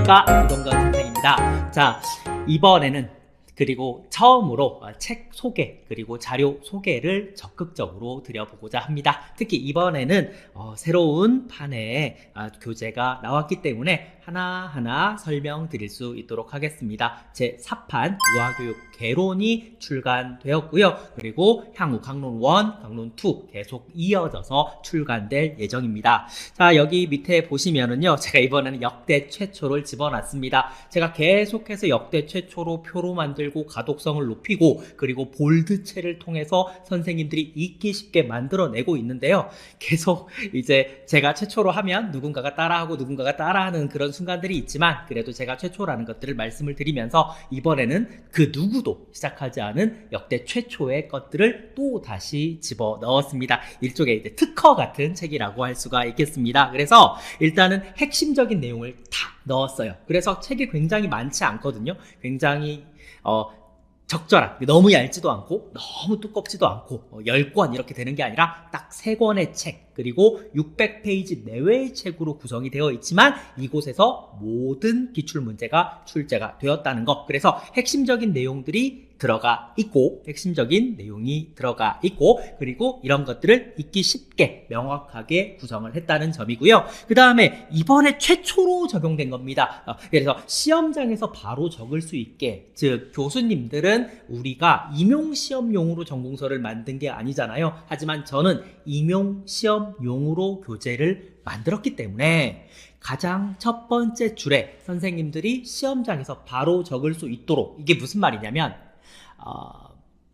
안녕하십니까, 이동건 선생입니다. 자, 이번에는 그리고 처음으로 책 소개 그리고 자료 소개를 적극적으로 드려보고자 합니다. 특히 이번에는 새로운 판의 교재가 나왔기 때문에 하나하나 설명드릴 수 있도록 하겠습니다. 제 4판 유아교육 개론이 출간되었고요. 그리고 향후 강론 1, 강론 2 계속 이어져서 출간될 예정입니다. 자, 여기 밑에 보시면은요, 제가 이번에는 역대 최초를 집어놨습니다. 제가 계속해서 역대 최초로 표로 만들고 가독성을 높이고 그리고 볼드체를 통해서 선생님들이 읽기 쉽게 만들어내고 있는데요. 계속 이제 제가 최초로 하면 누군가가 따라하고 누군가가 따라하는 그런 순간들이 있지만, 그래도 제가 최초라는 것들을 말씀을 드리면서 이번에는 그 누구도 시작하지 않은 역대 최초의 것들을 또 다시 집어 넣었습니다. 일종의 이제 특허 같은 책이라고 할 수가 있겠습니다. 그래서 일단은 핵심적인 내용을 다 넣었어요. 그래서 책이 굉장히 많지 않거든요. 굉장히 적절한, 너무 얇지도 않고 너무 두껍지도 않고 10권 이렇게 되는 게 아니라 딱 3권의 책, 그리고 600페이지 내외의 책으로 구성이 되어 있지만 이곳에서 모든 기출문제가 출제가 되었다는 것. 그래서 핵심적인 내용들이 들어가 있고, 그리고 이런 것들을 읽기 쉽게 명확하게 구성을 했다는 점이고요. 그 다음에 이번에 최초로 적용된 겁니다. 그래서 시험장에서 바로 적을 수 있게, 즉 교수님들은 우리가 임용시험용으로 전공서를 만든 게 아니잖아요. 하지만 저는 임용시험용으로 교재를 만들었기 때문에 가장 첫 번째 줄에 선생님들이 시험장에서 바로 적을 수 있도록, 이게 무슨 말이냐면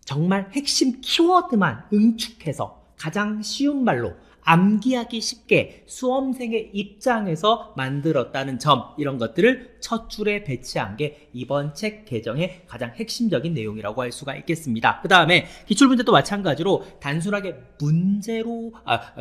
정말 핵심 키워드만 응축해서 가장 쉬운 말로 암기하기 쉽게 수험생의 입장에서 만들었다는 점, 이런 것들을 첫 줄에 배치한 게 이번 책 개정의 가장 핵심적인 내용이라고 할 수가 있겠습니다. 그 다음에 기출문제도 마찬가지로 단순하게 문제로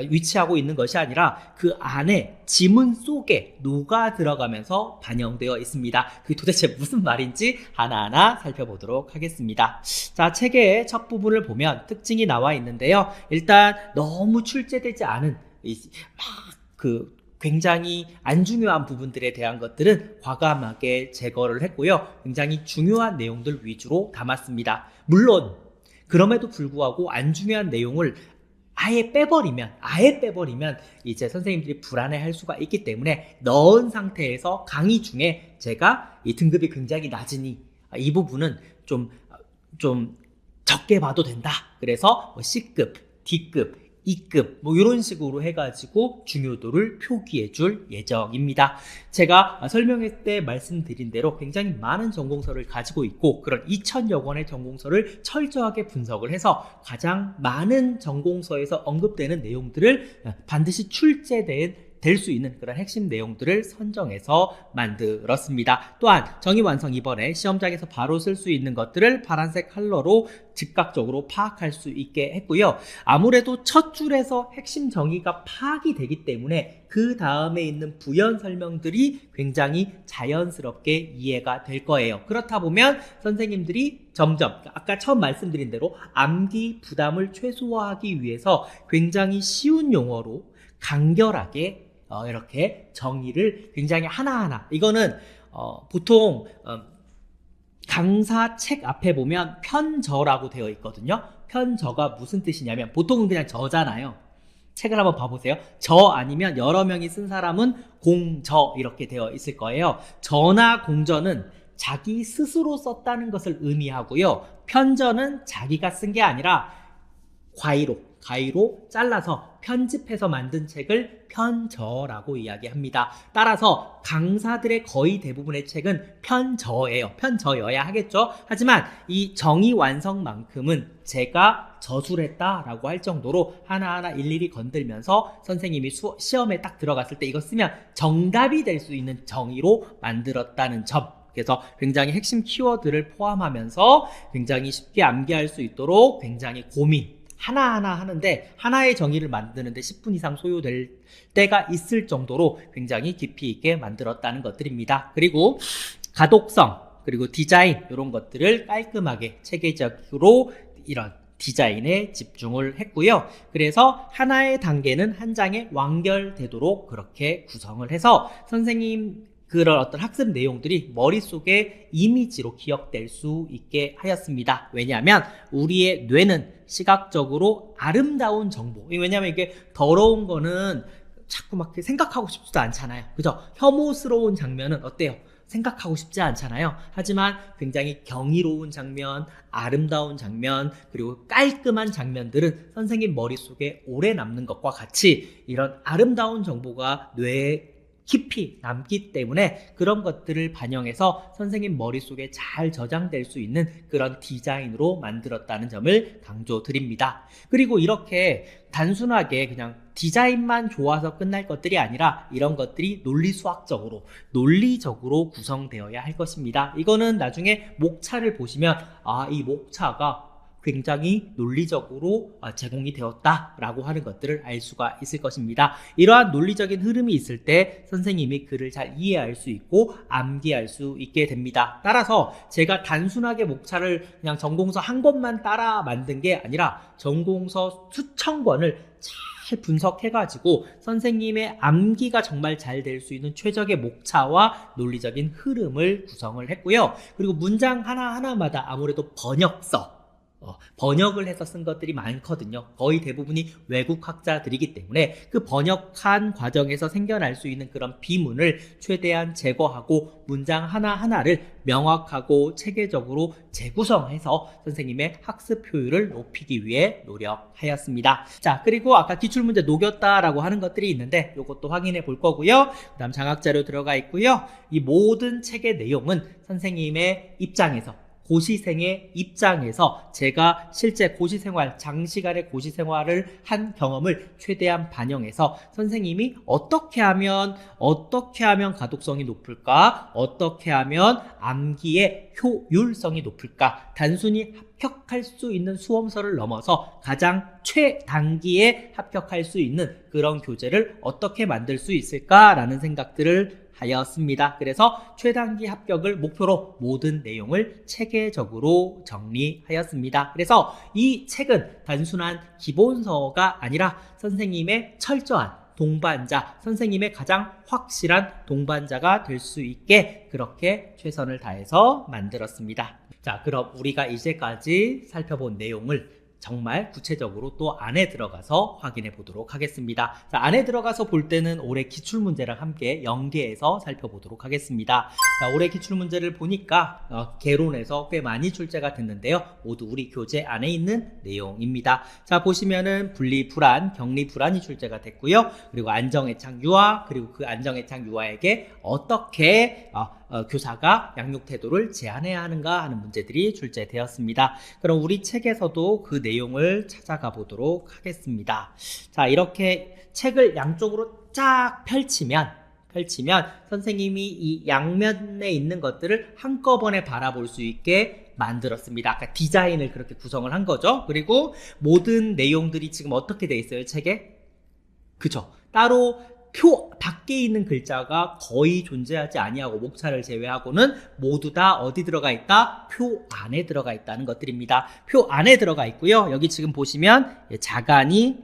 위치하고 있는 것이 아니라 그 안에 지문 속에 녹아 들어가면서 반영되어 있습니다. 그게 도대체 무슨 말인지 하나하나 살펴보도록 하겠습니다. 자, 책의 첫 부분을 보면 특징이 나와 있는데요. 일단 너무 출제되지 않은 굉장히 안 중요한 부분들에 대한 것들은 과감하게 제거를 했고요. 굉장히 중요한 내용들 위주로 담았습니다. 물론 그럼에도 불구하고 안 중요한 내용을 아예 빼버리면 이제 선생님들이 불안해할 수가 있기 때문에 넣은 상태에서 강의 중에 제가 이 등급이 굉장히 낮으니 이 부분은 좀 적게 봐도 된다. 그래서 C급, D급, E급 이런 식으로 해가지고 중요도를 표기해 줄 예정입니다. 제가 설명회 때 말씀드린 대로 굉장히 많은 전공서를 가지고 있고, 그런 2000여 권의 전공서를 철저하게 분석을 해서 가장 많은 전공서에서 언급되는 내용들을 반드시 출제될 수 있는 그런 핵심 내용들을 선정해서 만들었습니다. 또한 정의 완성, 이번에 시험장에서 바로 쓸 수 있는 것들을 파란색 컬러로 즉각적으로 파악할 수 있게 했고요. 아무래도 첫 줄에서 핵심 정의가 파악이 되기 때문에 그 다음에 있는 부연 설명들이 굉장히 자연스럽게 이해가 될 거예요. 그렇다 보면 선생님들이 점점 아까 처음 말씀드린 대로 암기 부담을 최소화하기 위해서 굉장히 쉬운 용어로 간결하게 이렇게 정의를 굉장히 하나하나, 이거는 보통 강사 책 앞에 보면 편저라고 되어 있거든요. 편저가 무슨 뜻이냐면, 보통은 그냥 저잖아요. 책을 한번 봐보세요. 저 아니면 여러 명이 쓴 사람은 공저 이렇게 되어 있을 거예요. 저나 공저는 자기 스스로 썼다는 것을 의미하고요. 편저는 자기가 쓴 게 아니라 가위로 잘라서 편집해서 만든 책을 편저라고 이야기합니다. 따라서 강사들의 거의 대부분의 책은 편저예요. 편저여야 하겠죠. 하지만 이 정의 완성만큼은 제가 저술했다라고 할 정도로 하나하나 일일이 건들면서 선생님이 시험에 딱 들어갔을 때 이거 쓰면 정답이 될 수 있는 정의로 만들었다는 점, 그래서 굉장히 핵심 키워드를 포함하면서 굉장히 쉽게 암기할 수 있도록 굉장히 고민 하나하나 하는데, 하나의 정의를 만드는데 10분 이상 소요될 때가 있을 정도로 굉장히 깊이 있게 만들었다는 것들입니다. 그리고 가독성, 그리고 디자인, 이런 것들을 깔끔하게 체계적으로 이런 디자인에 집중을 했고요. 그래서 하나의 단계는 한 장에 완결되도록 그렇게 구성을 해서 선생님 그런 어떤 학습 내용들이 머릿속에 이미지로 기억될 수 있게 하였습니다. 왜냐하면 우리의 뇌는 시각적으로 아름다운 정보, 왜냐하면 이게 더러운 거는 자꾸 막 생각하고 싶지도 않잖아요. 그죠? 혐오스러운 장면은 어때요? 생각하고 싶지 않잖아요. 하지만 굉장히 경이로운 장면, 아름다운 장면, 그리고 깔끔한 장면들은 선생님 머릿속에 오래 남는 것과 같이 이런 아름다운 정보가 뇌에 깊이 남기 때문에 그런 것들을 반영해서 선생님 머릿속에 잘 저장될 수 있는 그런 디자인으로 만들었다는 점을 강조드립니다. 그리고 이렇게 단순하게 그냥 디자인만 좋아서 끝날 것들이 아니라 이런 것들이 논리적으로 구성되어야 할 것입니다. 이거는 나중에 목차를 보시면 이 목차가 굉장히 논리적으로 제공이 되었다라고 하는 것들을 알 수가 있을 것입니다. 이러한 논리적인 흐름이 있을 때 선생님이 글을 잘 이해할 수 있고 암기할 수 있게 됩니다. 따라서 제가 단순하게 목차를 그냥 전공서 한 권만 따라 만든 게 아니라 전공서 수천 권을 잘 분석해가지고 선생님의 암기가 정말 잘 될 수 있는 최적의 목차와 논리적인 흐름을 구성을 했고요. 그리고 문장 하나하나마다 아무래도 번역을 해서 쓴 것들이 많거든요. 거의 대부분이 외국 학자들이기 때문에 그 번역한 과정에서 생겨날 수 있는 그런 비문을 최대한 제거하고 문장 하나하나를 명확하고 체계적으로 재구성해서 선생님의 학습 효율을 높이기 위해 노력하였습니다. 자, 그리고 아까 기출문제 녹였다라고 하는 것들이 있는데 이것도 확인해 볼 거고요. 그 다음 장학자료 들어가 있고요. 이 모든 책의 내용은 선생님의 입장에서 고시생의 입장에서 제가 실제 장시간의 고시생활을 한 경험을 최대한 반영해서 선생님이 어떻게 하면 가독성이 높을까? 어떻게 하면 암기의 효율성이 높을까? 단순히 합격할 수 있는 수험서를 넘어서 가장 최단기에 합격할 수 있는 그런 교재를 어떻게 만들 수 있을까라는 생각들을 하였습니다. 그래서 최단기 합격을 목표로 모든 내용을 체계적으로 정리하였습니다. 그래서 이 책은 단순한 기본서가 아니라 선생님의 철저한 동반자, 선생님의 가장 확실한 동반자가 될 수 있게 그렇게 최선을 다해서 만들었습니다. 자, 그럼 우리가 이제까지 살펴본 내용을 정말 구체적으로 또 안에 들어가서 확인해 보도록 하겠습니다. 자, 안에 들어가서 볼 때는 올해 기출문제랑 함께 연계해서 살펴보도록 하겠습니다. 자, 올해 기출문제를 보니까 개론에서 꽤 많이 출제가 됐는데요. 모두 우리 교재 안에 있는 내용입니다. 자, 보시면은 분리불안, 격리불안이 출제가 됐고요. 그리고 안정애착 유아, 그리고 그 안정애착 유아에게 어떻게 교사가 양육 태도를 제한해야 하는가 하는 문제들이 출제되었습니다. 그럼 우리 책에서도 그 내용을 찾아가 보도록 하겠습니다. 자, 이렇게 책을 양쪽으로 쫙 펼치면 선생님이 이 양면에 있는 것들을 한꺼번에 바라볼 수 있게 만들었습니다. 아까 디자인을 그렇게 구성을 한 거죠. 그리고 모든 내용들이 지금 어떻게 돼 있어요, 책에? 그죠? 따로 표 밖에 있는 글자가 거의 존재하지 아니하고 목차를 제외하고는 모두 다 어디 들어가 있다? 표 안에 들어가 있다는 것들입니다. 표 안에 들어가 있고요. 여기 지금 보시면 자간이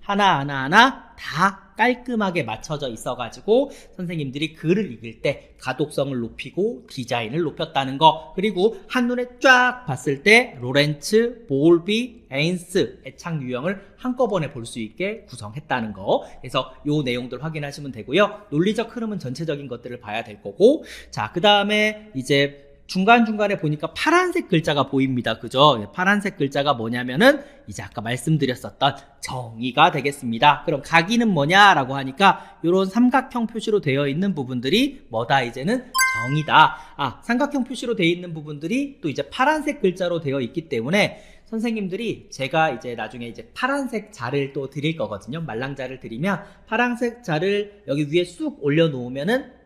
하나하나 다 깔끔하게 맞춰져 있어가지고 선생님들이 글을 읽을 때 가독성을 높이고 디자인을 높였다는 거, 그리고 한눈에 쫙 봤을 때 로렌츠, 볼비, 에인스 애착 유형을 한꺼번에 볼 수 있게 구성했다는 거. 그래서 요 내용들 확인하시면 되고요. 논리적 흐름은 전체적인 것들을 봐야 될 거고, 자, 그 다음에 이제 중간중간에 보니까 파란색 글자가 보입니다. 그죠? 파란색 글자가 뭐냐면은 이제 아까 말씀드렸었던 정의가 되겠습니다. 그럼 각이는 뭐냐라고 하니까 이런 삼각형 표시로 되어 있는 부분들이 뭐다? 이제는 정의다. 삼각형 표시로 되어 있는 부분들이 또 이제 파란색 글자로 되어 있기 때문에 선생님들이 제가 이제 나중에 이제 파란색 자를 또 드릴 거거든요. 말랑자를 드리면 파란색 자를 여기 위에 쑥 올려놓으면은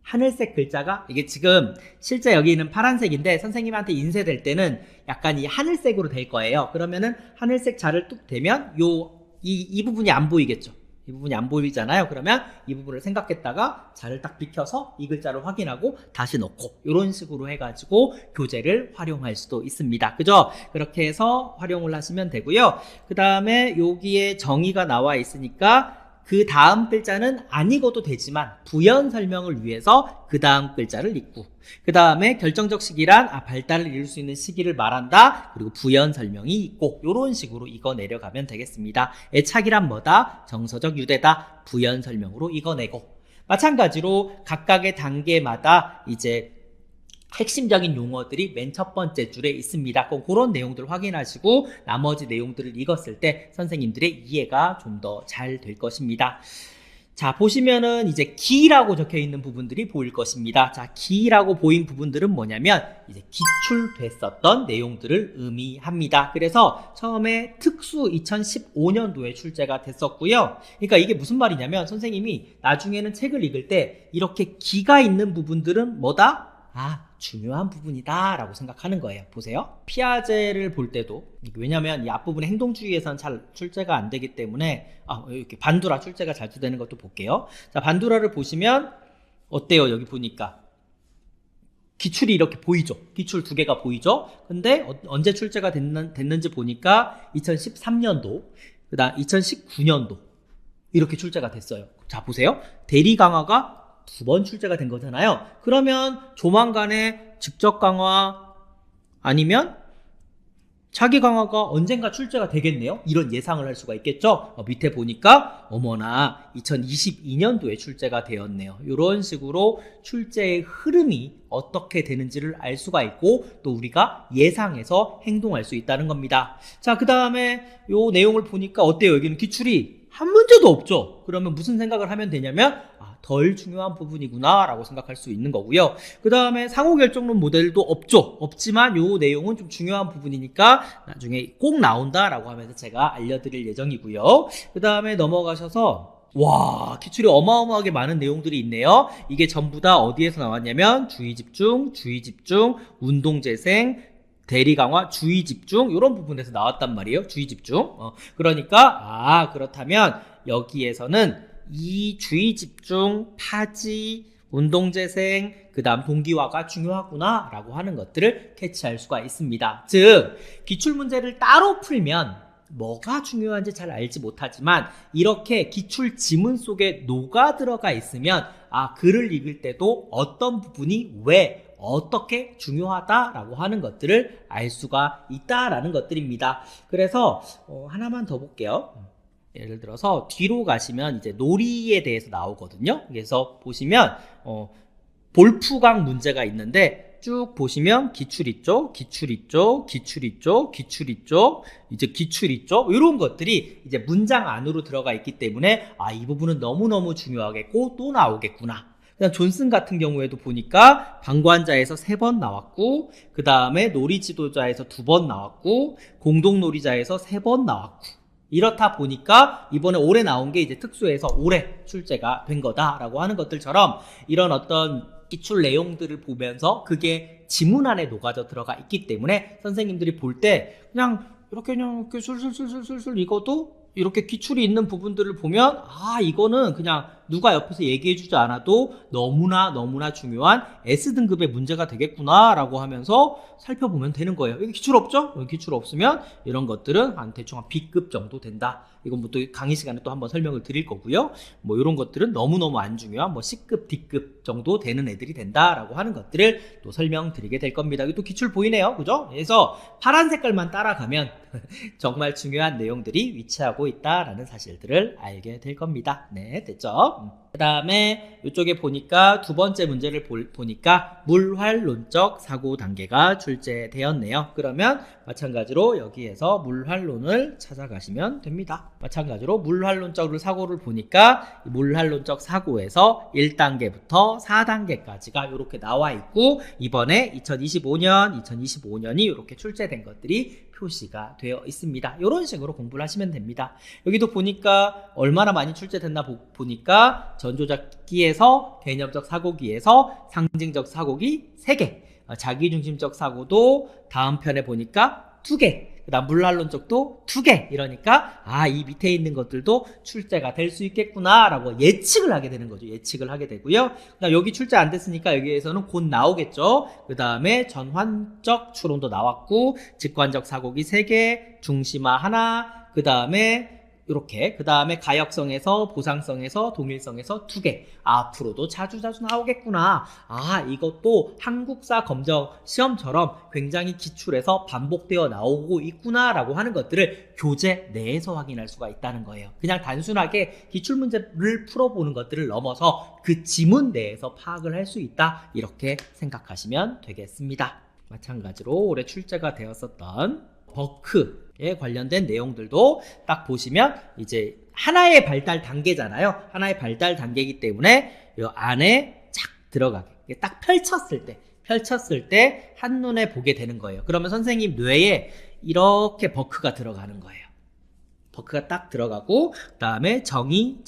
하늘색 글자가, 이게 지금 실제 여기 있는 파란색인데 선생님한테 인쇄될 때는 약간 이 하늘색으로 될 거예요. 그러면은 하늘색 자를 뚝 대면 이 부분이 안 보이겠죠. 이 부분이 안 보이잖아요. 그러면 이 부분을 생각했다가 자를 딱 비켜서 이 글자를 확인하고 다시 넣고 이런 식으로 해가지고 교재를 활용할 수도 있습니다. 그죠? 그렇게 해서 활용을 하시면 되고요. 그 다음에 여기에 정의가 나와 있으니까 그 다음 글자는 안 읽어도 되지만 부연 설명을 위해서 그 다음 글자를 읽고, 그 다음에 결정적 시기란 발달을 이룰 수 있는 시기를 말한다. 그리고 부연 설명이 있고, 이런 식으로 읽어 내려가면 되겠습니다. 애착이란 뭐다? 정서적 유대다. 부연 설명으로 읽어내고, 마찬가지로 각각의 단계마다 이제 핵심적인 용어들이 맨 첫 번째 줄에 있습니다. 그런 내용들을 확인하시고 나머지 내용들을 읽었을 때 선생님들의 이해가 좀 더 잘 될 것입니다. 자, 보시면은 이제 기라고 적혀 있는 부분들이 보일 것입니다. 자, 기라고 보인 부분들은 뭐냐면 이제 기출됐었던 내용들을 의미합니다. 그래서 처음에 특수 2015년도에 출제가 됐었고요. 그러니까 이게 무슨 말이냐면 선생님이 나중에는 책을 읽을 때 이렇게 기가 있는 부분들은 뭐다? 중요한 부분이다 라고 생각하는 거예요. 보세요. 피아제를 볼 때도, 왜냐면 이 앞부분에 행동주의에서는 잘 출제가 안 되기 때문에 이렇게 반두라 출제가 잘 되는 것도 볼게요. 자, 반두라를 보시면 어때요? 여기 보니까 기출이 이렇게 보이죠. 기출 두 개가 보이죠. 근데 언제 출제가 됐는지 보니까 2013년도, 그 다음 2019년도 이렇게 출제가 됐어요. 자, 보세요. 대리 강화가 두 번 출제가 된 거잖아요. 그러면 조만간에 직접 강화 아니면 차기 강화가 언젠가 출제가 되겠네요. 이런 예상을 할 수가 있겠죠. 밑에 보니까 어머나 2022년도에 출제가 되었네요. 이런 식으로 출제의 흐름이 어떻게 되는지를 알 수가 있고 또 우리가 예상해서 행동할 수 있다는 겁니다. 자, 그 다음에 이 내용을 보니까 어때요? 여기는 기출이 한 문제도 없죠. 그러면 무슨 생각을 하면 되냐면 덜 중요한 부분이구나 라고 생각할 수 있는 거고요. 그 다음에 상호결정론 모델도 없죠. 없지만 요 내용은 좀 중요한 부분이니까 나중에 꼭 나온다 라고 하면서 제가 알려드릴 예정이고요. 그 다음에 넘어가셔서 와, 기출이 어마어마하게 많은 내용들이 있네요. 이게 전부 다 어디에서 나왔냐면 주의집중, 운동재생, 대리강화, 주의집중 이런 부분에서 나왔단 말이에요. 주의집중. 그러니까 그렇다면 여기에서는 이 주의집중, 파지, 운동재생, 그 다음 동기화가 중요하구나 라고 하는 것들을 캐치할 수가 있습니다. 즉 기출문제를 따로 풀면 뭐가 중요한지 잘 알지 못하지만 이렇게 기출 지문 속에 녹아 들어가 있으면 글을 읽을 때도 어떤 부분이 왜 어떻게 중요하다라고 하는 것들을 알 수가 있다라는 것들입니다. 그래서 하나만 더 볼게요. 예를 들어서 뒤로 가시면 이제 놀이에 대해서 나오거든요. 그래서 보시면 볼프강 문제가 있는데 쭉 보시면 기출 있죠, 기출 있죠, 기출 있죠, 기출 있죠, 이제 기출 있죠. 이런 것들이 이제 문장 안으로 들어가 있기 때문에 이 부분은 너무너무 중요하겠고 또 나오겠구나. 그냥 존슨 같은 경우에도 보니까 방관자에서 3번 나왔고 그 다음에 놀이지도자에서 2번 나왔고 공동놀이자에서 3번 나왔고 이렇다 보니까 이번에 올해 나온 게 이제 특수해서 올해 출제가 된 거다라고 하는 것들처럼 이런 어떤 기출 내용들을 보면서 그게 지문 안에 녹아져 들어가 있기 때문에 선생님들이 볼 때 그냥 이렇게 술술술술술 읽어도 이렇게 기출이 있는 부분들을 보면 이거는 그냥 누가 옆에서 얘기해주지 않아도 너무나 중요한 S등급의 문제가 되겠구나 라고 하면서 살펴보면 되는 거예요. 여기 기출 없죠? 여기 기출 없으면 이런 것들은 대충 한 B급 정도 된다. 이건 뭐 또 강의 시간에 또 한번 설명을 드릴 거고요. 뭐 이런 것들은 너무너무 안 중요한 C급, D급 정도 되는 애들이 된다라고 하는 것들을 또 설명드리게 될 겁니다. 여기 또 기출 보이네요. 그죠? 그래서 파란 색깔만 따라가면 정말 중요한 내용들이 위치하고 있다라는 사실들을 알게 될 겁니다. 네, 됐죠? 그 다음에 이쪽에 보니까 두 번째 문제를 보니까 물활론적 사고 단계가 출제되었네요. 그러면 마찬가지로 여기에서 물활론을 찾아가시면 됩니다. 마찬가지로 물활론적 사고를 보니까 물활론적 사고에서 1단계부터 4단계까지가 이렇게 나와 있고 이번에 2025년이 이렇게 출제된 것들이 표시가 되어 있습니다. 이런 식으로 공부를 하시면 됩니다. 여기도 보니까 얼마나 많이 출제됐나 보니까 전조작기에서 개념적 사고기에서 상징적 사고기 3개, 자기중심적 사고도 다음 편에 보니까 2개, 그 다음 물활론적도 2개 이러니까 이 밑에 있는 것들도 출제가 될 수 있겠구나 라고 예측을 하게 되는 거죠. 예측을 하게 되고요. 그다음 여기 출제 안 됐으니까 여기에서는 곧 나오겠죠. 그 다음에 전환적 추론도 나왔고 직관적 사고기 3개, 중심화 하나, 그 다음에 이렇게. 그 다음에 가역성에서, 보상성에서, 동일성에서 2개. 앞으로도 자주 나오겠구나. 이것도 한국사 검정 시험처럼 굉장히 기출에서 반복되어 나오고 있구나라고 하는 것들을 교재 내에서 확인할 수가 있다는 거예요. 그냥 단순하게 기출문제를 풀어보는 것들을 넘어서 그 지문 내에서 파악을 할 수 있다. 이렇게 생각하시면 되겠습니다. 마찬가지로 올해 출제가 되었었던 버크에 관련된 내용들도 딱 보시면 이제 하나의 발달 단계잖아요. 하나의 발달 단계이기 때문에 이 안에 착 들어가게 딱 펼쳤을 때 한눈에 보게 되는 거예요. 그러면 선생님 뇌에 이렇게 버크가 들어가는 거예요. 버크가 딱 들어가고 그 다음에 정의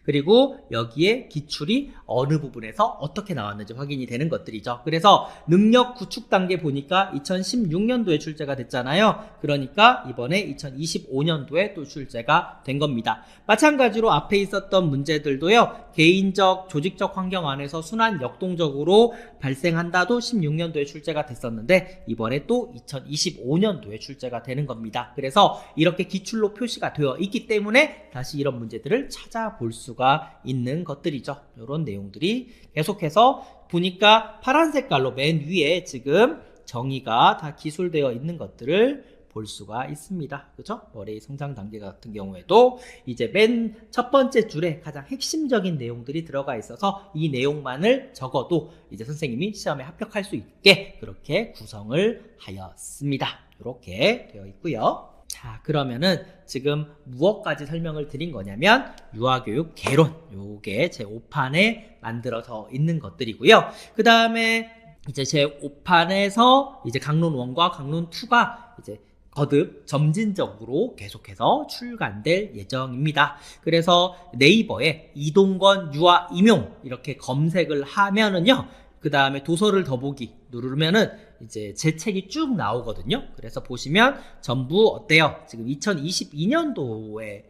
그리고 여기에 기출이 어느 부분에서 어떻게 나왔는지 확인이 되는 것들이죠. 그래서 능력 구축 단계 보니까 2016년도에 출제가 됐잖아요. 그러니까 이번에 2025년도에 또 출제가 된 겁니다. 마찬가지로 앞에 있었던 문제들도요. 개인적, 조직적 환경 안에서 순환 역동적으로 발생한다도 16년도에 출제가 됐었는데 이번에 또 2025년도에 출제가 되는 겁니다. 그래서 이렇게 기출로 표시가 되어 있기 때문에 다시 이런 문제들을 찾아볼 수가 있는 것들이죠. 이런 내용들이 계속해서 보니까 파란 색깔로 맨 위에 지금 정의가 다 기술되어 있는 것들을 볼 수가 있습니다. 그죠? 머레이 성장 단계 같은 경우에도 이제 맨 첫 번째 줄에 가장 핵심적인 내용들이 들어가 있어서 이 내용만을 적어도 이제 선생님이 시험에 합격할 수 있게 그렇게 구성을 하였습니다. 이렇게 되어 있고요. 자, 그러면은 지금 무엇까지 설명을 드린 거냐면 유아교육 개론, 요게 제 5판에 만들어서 있는 것들이고요. 그 다음에 이제 제 5판에서 이제 강론 1과 강론 2가 이제 거듭 점진적으로 계속해서 출간될 예정입니다. 그래서 네이버에 이동건 유아 임용 이렇게 검색을 하면은요. 그 다음에 도서를 더보기 누르면은 이제 제 책이 쭉 나오거든요. 그래서 보시면 전부 어때요? 지금 2022년도에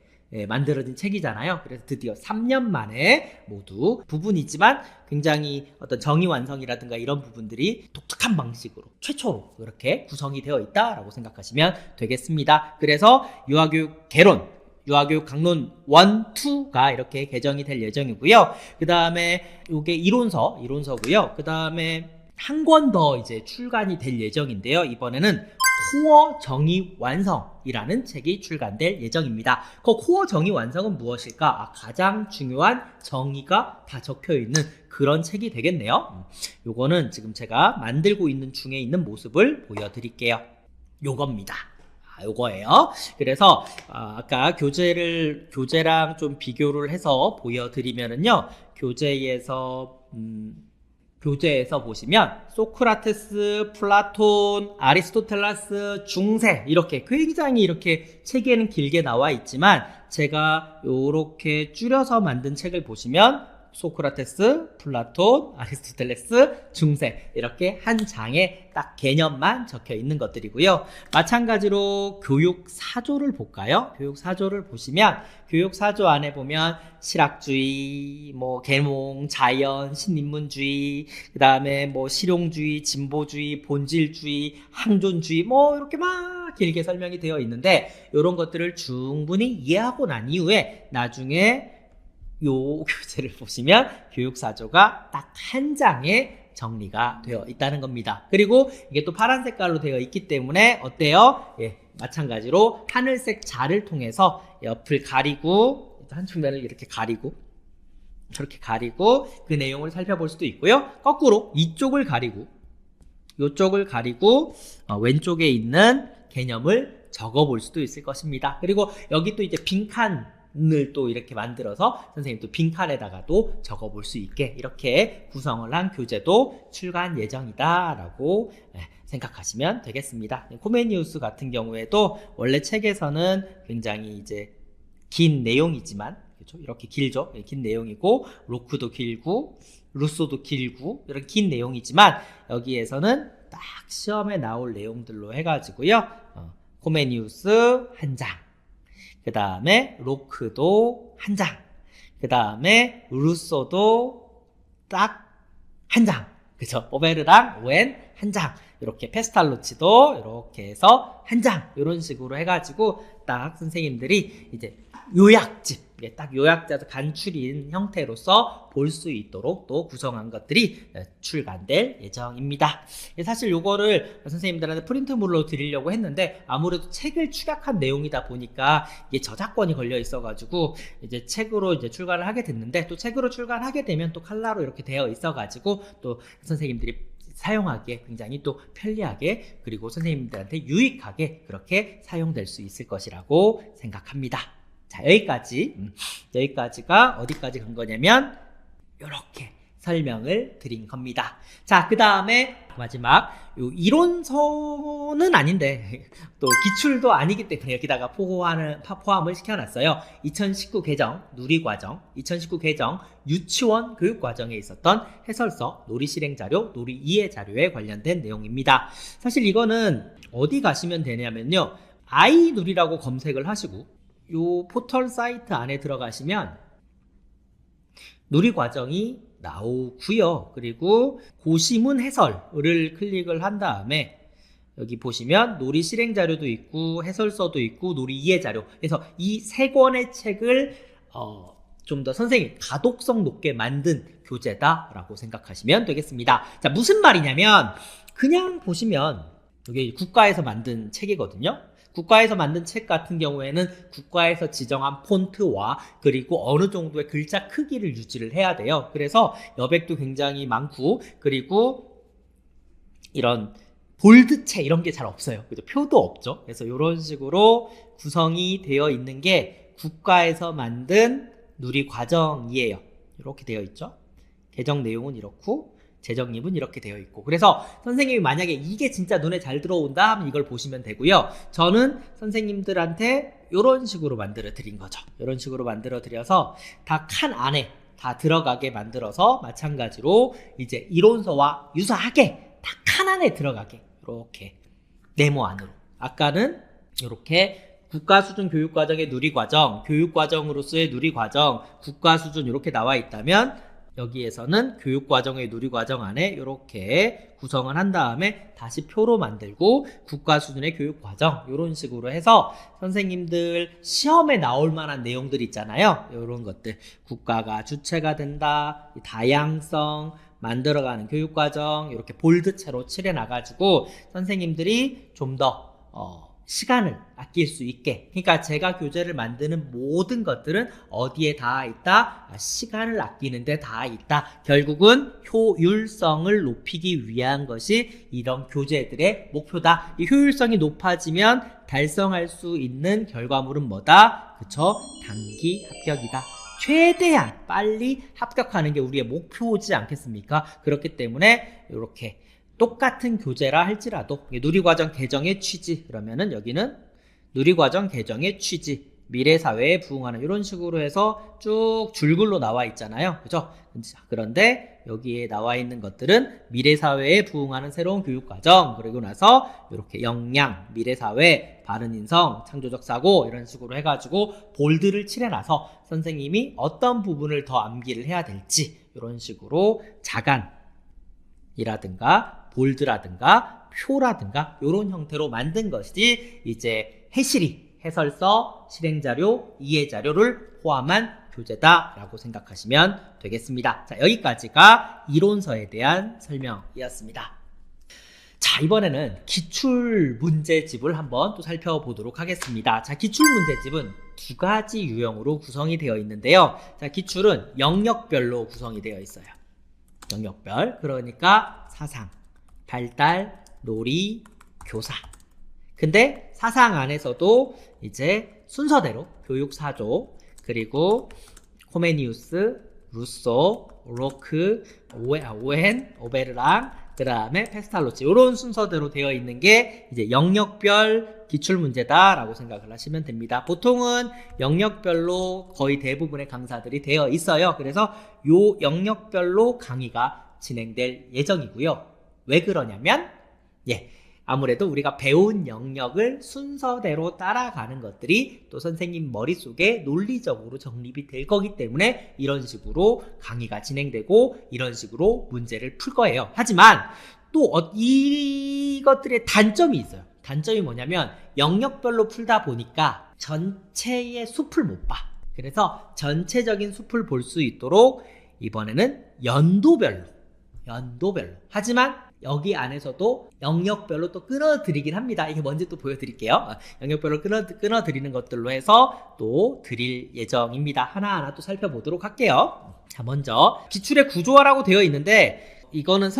만들어진 책이잖아요. 그래서 드디어 3년 만에 모두 부분이지만 굉장히 어떤 정의 완성이라든가 이런 부분들이 독특한 방식으로 최초로 그렇게 구성이 되어 있다라고 생각하시면 되겠습니다. 그래서 유아교육 개론, 유아교육 강론 1, 2가 이렇게 개정이 될 예정이고요. 그 다음에 이게 이론서고요. 그 다음에 한 권 더 이제 출간이 될 예정인데요. 이번에는 코어 정의 완성이라는 책이 출간될 예정입니다. 그 코어 정의 완성은 무엇일까? 가장 중요한 정의가 다 적혀 있는 그런 책이 되겠네요. 요거는 지금 제가 만들고 있는 중에 있는 모습을 보여드릴게요. 요겁니다. 요거예요. 그래서 아까 교재랑 좀 비교를 해서 보여드리면은요. 교재에서 보시면 소크라테스, 플라톤, 아리스토텔레스, 중세 이렇게 굉장히 이렇게 책에는 길게 나와 있지만 제가 이렇게 줄여서 만든 책을 보시면 소크라테스, 플라톤, 아리스토텔레스, 중세 이렇게 한 장에 딱 개념만 적혀 있는 것들이고요. 마찬가지로 교육사조를 볼까요? 교육사조를 보시면 교육사조 안에 보면 실학주의, 계몽, 자연, 신인문주의, 그 다음에 실용주의, 진보주의, 본질주의, 항존주의 이렇게 막 길게 설명이 되어 있는데 이런 것들을 충분히 이해하고 난 이후에 나중에 요 교재를 보시면 교육사조가 딱 한 장에 정리가 되어 있다는 겁니다. 그리고 이게 또 파란 색깔로 되어 있기 때문에 어때요? 예, 마찬가지로 하늘색 자를 통해서 옆을 가리고 한쪽면을 이렇게 가리고 저렇게 가리고 그 내용을 살펴볼 수도 있고요. 거꾸로 이쪽을 가리고 왼쪽에 있는 개념을 적어볼 수도 있을 것입니다. 그리고 여기 또 이제 빈칸을 또 이렇게 만들어서 선생님 또 빈칸에다가도 적어볼 수 있게 이렇게 구성을 한 교재도 출간 예정이다라고 생각하시면 되겠습니다. 코메니우스 같은 경우에도 원래 책에서는 굉장히 이제 긴 내용이지만 그렇죠? 이렇게 길죠. 긴 내용이고 로크도 길고 루소도 길고 이런 긴 내용이지만 여기에서는 딱 시험에 나올 내용들로 해가지고요. 코메니우스 한 장, 그 다음에 로크도 한 장, 그 다음에 루소도 딱 한 장 그죠? 오베르랑 오엔 한 장. 이렇게 페스탈로치도 이렇게 해서 한 장. 이런 식으로 해가지고 딱 선생님들이 이제 요약집, 딱 요약자도 간추린 형태로서 볼 수 있도록 또 구성한 것들이 출간될 예정입니다. 사실 요거를 선생님들한테 프린트물로 드리려고 했는데 아무래도 책을 축약한 내용이다 보니까 이게 저작권이 걸려 있어가지고 이제 책으로 이제 출간을 하게 됐는데, 또 책으로 출간하게 되면 또 칼라로 이렇게 되어 있어가지고 또 선생님들이 사용하기에 굉장히 또 편리하게, 그리고 선생님들한테 유익하게 그렇게 사용될 수 있을 것이라고 생각합니다. 자, 여기까지가 어디까지 간 거냐면 이렇게 설명을 드린 겁니다. 자, 그 다음에 마지막 요 이론서는 아닌데 또 기출도 아니기 때문에 여기다가 포함을 시켜놨어요. 2019 개정 누리과정, 2019 개정 유치원 교육과정에 있었던 해설서, 놀이실행자료, 놀이이해자료에 관련된 내용입니다. 사실 이거는 어디 가시면 되냐면요, 아이누리라고 검색을 하시고 요 포털 사이트 안에 들어가시면 누리과정이 나오고요. 그리고 고시문 해설을 클릭을 한 다음에 여기 보시면 놀이 실행 자료도 있고 해설서도 있고 놀이 이해 자료, 그래서 이 세 권의 책을 좀 더 선생님 가독성 높게 만든 교재다라고 생각하시면 되겠습니다. 자, 무슨 말이냐면 그냥 보시면 이게 국가에서 만든 책이거든요. 국가에서 만든 책 같은 경우에는 국가에서 지정한 폰트와 그리고 어느 정도의 글자 크기를 유지를 해야 돼요. 그래서 여백도 굉장히 많고, 그리고 이런 볼드체 이런 게 잘 없어요. 그죠? 표도 없죠. 그래서 이런 식으로 구성이 되어 있는 게 국가에서 만든 누리과정이에요. 이렇게 되어 있죠. 개정 내용은 이렇고 재정립은 이렇게 되어 있고, 그래서 선생님이 만약에 이게 진짜 눈에 잘 들어온다 하면 이걸 보시면 되고요. 저는 선생님들한테 이런 식으로 만들어 드린 거죠. 이런 식으로 만들어 드려서 다 칸 안에 다 들어가게 만들어서 마찬가지로 이제 이론서와 유사하게 다 칸 안에 들어가게 이렇게 네모 안으로, 아까는 이렇게 국가수준 교육과정의 누리과정, 교육과정으로서의 누리과정, 국가수준 이렇게 나와 있다면 여기에서는 교육과정의 누리과정 안에 이렇게 구성을 한 다음에 다시 표로 만들고 국가 수준의 교육과정 이런 식으로 해서 선생님들 시험에 나올 만한 내용들 있잖아요. 이런 것들, 국가가 주체가 된다, 다양성, 만들어가는 교육과정 이렇게 볼드체로 칠해놔가지고 선생님들이 좀 더 시간을 아낄 수 있게, 그러니까 제가 교재를 만드는 모든 것들은 어디에 다 있다? 시간을 아끼는데 다 있다. 결국은 효율성을 높이기 위한 것이 이런 교재들의 목표다. 이 효율성이 높아지면 달성할 수 있는 결과물은 뭐다? 그쵸? 단기 합격이다. 최대한 빨리 합격하는 게 우리의 목표지 않겠습니까? 그렇기 때문에 이렇게 똑같은 교재라 할지라도 누리과정 개정의 취지, 그러면은 여기는 누리과정 개정의 취지, 미래사회에 부응하는 이런 식으로 해서 쭉 줄글로 나와 있잖아요. 그죠? 그런데 여기에 나와 있는 것들은 미래사회에 부응하는 새로운 교육과정, 그리고 나서 이렇게 역량, 미래사회, 바른인성, 창조적 사고 이런 식으로 해가지고 볼드를 칠해놔서 선생님이 어떤 부분을 더 암기를 해야 될지 이런 식으로 자간이라든가 볼드라든가 표라든가 이런 형태로 만든 것이 이제 해실이, 해설서, 실행자료, 이해자료를 포함한 교재다라고 생각하시면 되겠습니다. 자, 여기까지가 이론서에 대한 설명이었습니다. 자, 이번에는 기출문제집을 한번 또 살펴보도록 하겠습니다. 자, 기출문제집은 두 가지 유형으로 구성이 되어 있는데요. 자, 기출은 영역별로 구성이 되어 있어요. 영역별, 그러니까 사상, 발달, 놀이, 교사. 근데 사상 안에서도 이제 순서대로 교육사조, 그리고 코메니우스, 루소, 로크, 오웬, 오베르랑, 그 다음에 페스탈로치, 이런 순서대로 되어 있는 게 이제 영역별 기출문제다라고 생각을 하시면 됩니다. 보통은 영역별로 거의 대부분의 강사들이 되어 있어요. 그래서 요 영역별로 강의가 진행될 예정이고요. 왜 그러냐면 아무래도 우리가 배운 영역을 순서대로 따라가는 것들이 또 선생님 머릿속에 논리적으로 정립이 될 거기 때문에 이런 식으로 강의가 진행되고 이런 식으로 문제를 풀 거예요. 하지만 또 이것들의 단점이 있어요. 단점이 뭐냐면 영역별로 풀다 보니까 전체의 숲을 못 봐. 그래서 전체적인 숲을 볼 수 있도록 이번에는 연도별로. 하지만 여기 안에서도 영역별로 또 끊어드리긴 합니다. 이게 뭔지 또 보여드릴게요. 영역별로 끊어드리는 것들로 해서 또 드릴 예정입니다. 하나하나 또 살펴보도록 할게요. 자, 먼저 기출의 구조화라고 되어 있는데 이거는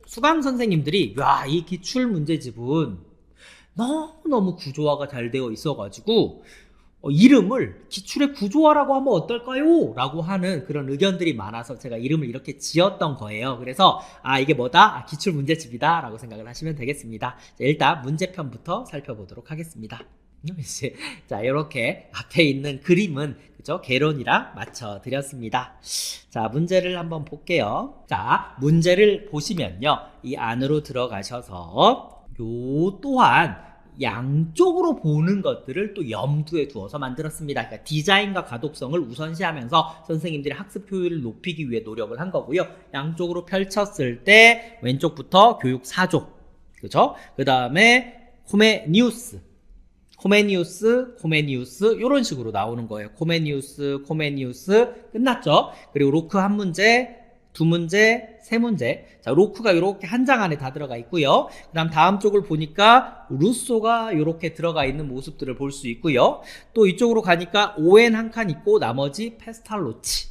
수강 선생님들이 이 기출 문제집은 너무너무 구조화가 잘 되어 있어가지고 이름을 기출의 구조화라고 하면 어떨까요? 라고 하는 그런 의견들이 많아서 제가 이름을 이렇게 지었던 거예요. 그래서 이게 뭐다? 기출 문제집이다 라고 생각을 하시면 되겠습니다. 자, 일단 문제편부터 살펴보도록 하겠습니다. 자, 이렇게 앞에 있는 그림은 그죠? 개론이랑 맞춰 드렸습니다. 자, 문제를 한번 볼게요. 자, 문제를 보시면요, 이 안으로 들어가셔서 또한 양쪽으로 보는 것들을 또 염두에 두어서 만들었습니다. 그러니까 디자인과 가독성을 우선시하면서 선생님들이 학습 효율을 높이기 위해 노력을 한 거고요. 양쪽으로 펼쳤을 때 왼쪽부터 교육 4조, 그죠? 그 다음에 코메니우스 이런 식으로 나오는 거예요. 코메니우스 끝났죠? 그리고 로크 한 문제, 두 문제, 세 문제. 자, 로크가 이렇게 한 장 안에 다 들어가 있고요. 그 다음 쪽을 보니까 루소가 이렇게 들어가 있는 모습들을 볼 수 있고요. 또 이쪽으로 가니까 오웬 한 칸 있고 나머지 페스탈로치.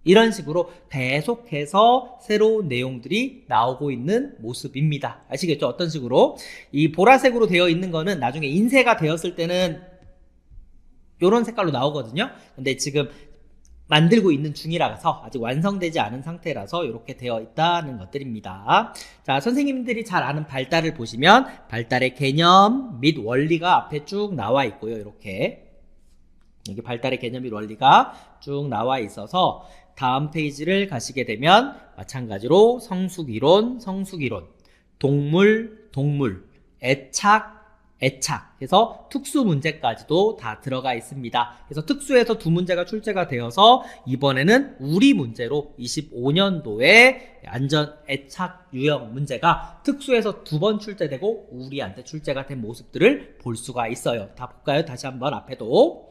이런 식으로 계속해서 새로운 내용들이 나오고 있는 모습입니다. 아시겠죠? 어떤 식으로? 이 보라색으로 되어 있는 거는 나중에 인쇄가 되었을 때는 이런 색깔로 나오거든요. 근데 지금 만들고 있는 중이라서 아직 완성되지 않은 상태라서 이렇게 되어 있다는 것들입니다. 자, 선생님들이 잘 아는 발달을 보시면 발달의 개념 및 원리가 앞에 쭉 나와 있고요. 이렇게 여기 발달의 개념 및 원리가 쭉 나와 있어서 다음 페이지를 가시게 되면 마찬가지로 성숙이론, 동물, 애착, 그래서 특수 문제까지도 다 들어가 있습니다. 그래서 특수에서 두 문제가 출제가 되어서 이번에는 우리 문제로 25년도에 안전 애착 유형 문제가 특수에서 두 번 출제되고 우리한테 출제가 된 모습들을 볼 수가 있어요. 다 볼까요? 다시 한번 앞에도.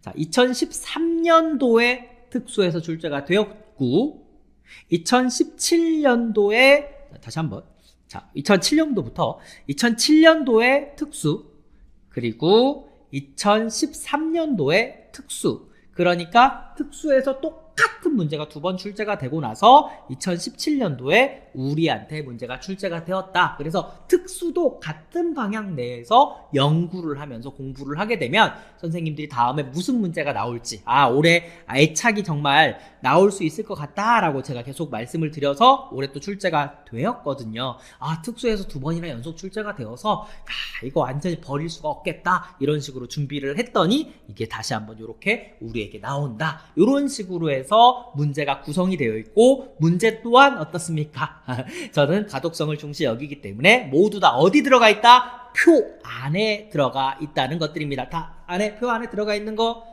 자, 2013년도에 특수에서 출제가 되었고 2017년도에 다시 한번. 자, 2007년도에 특수, 그리고 2013년도에 특수. 그러니까 특수에서 똑같은 문제가 두 번 출제가 되고 나서 2017년도에 우리한테 문제가 출제가 되었다. 그래서 특수도 같은 방향 내에서 연구를 하면서 공부를 하게 되면 선생님들이 다음에 무슨 문제가 나올지, 올해 애착이 정말 나올 수 있을 것 같다라고 제가 계속 말씀을 드려서 올해 또 출제가 되었거든요. 특수에서 두 번이나 연속 출제가 되어서 이거 완전히 버릴 수가 없겠다, 이런 식으로 준비를 했더니 이게 다시 한번 이렇게 우리에게 나온다. 이런 식으로 해서 문제가 구성이 되어 있고, 문제 또한 어떻습니까? 저는 가독성을 중시 여기기 때문에 모두 다 어디 들어가 있다? 표 안에 들어가 있다는 것들입니다. 다 표 안에 들어가 있는 거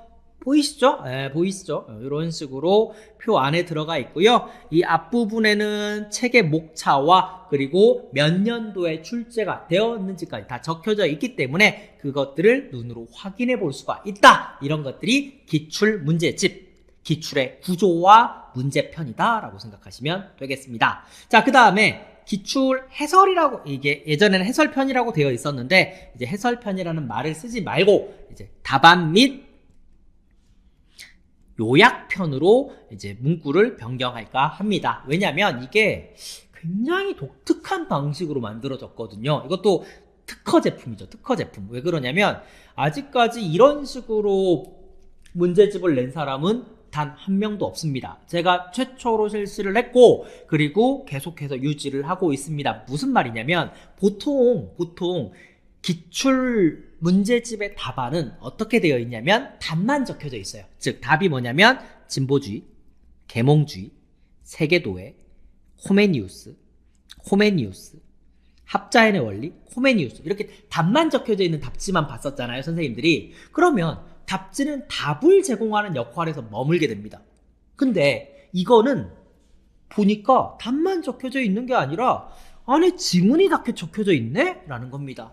보이시죠? 네, 보이시죠? 이런 식으로 표 안에 들어가 있고요. 이 앞부분에는 책의 목차와 그리고 몇 년도에 출제가 되었는지까지 다 적혀져 있기 때문에 그것들을 눈으로 확인해 볼 수가 있다. 이런 것들이 기출 문제집, 기출의 구조와 문제편이다 라고 생각하시면 되겠습니다. 자, 그 다음에 기출 해설이라고, 이게 예전에는 해설편이라고 되어 있었는데 이제 해설편이라는 말을 쓰지 말고 이제 답안 및 요약편으로 이제 문구를 변경할까 합니다. 왜냐면 이게 굉장히 독특한 방식으로 만들어졌거든요. 이것도 특허 제품이죠. 특허 제품. 왜 그러냐면 아직까지 이런 식으로 문제집을 낸 사람은 단 한 명도 없습니다. 제가 최초로 실시를 했고 그리고 계속해서 유지를 하고 있습니다. 무슨 말이냐면 보통 기출 문제집의 답안은 어떻게 되어 있냐면 답만 적혀져 있어요. 즉 답이 뭐냐면 진보주의, 계몽주의, 세계도애, 호메니우스, 합자인의 원리, 코메니우스 이렇게 답만 적혀져 있는 답지만 봤었잖아요, 선생님들이. 그러면 답지는 답을 제공하는 역할에서 머물게 됩니다. 근데 이거는 보니까 답만 적혀져 있는 게 아니라 안에 지문이 적혀져 있네? 라는 겁니다.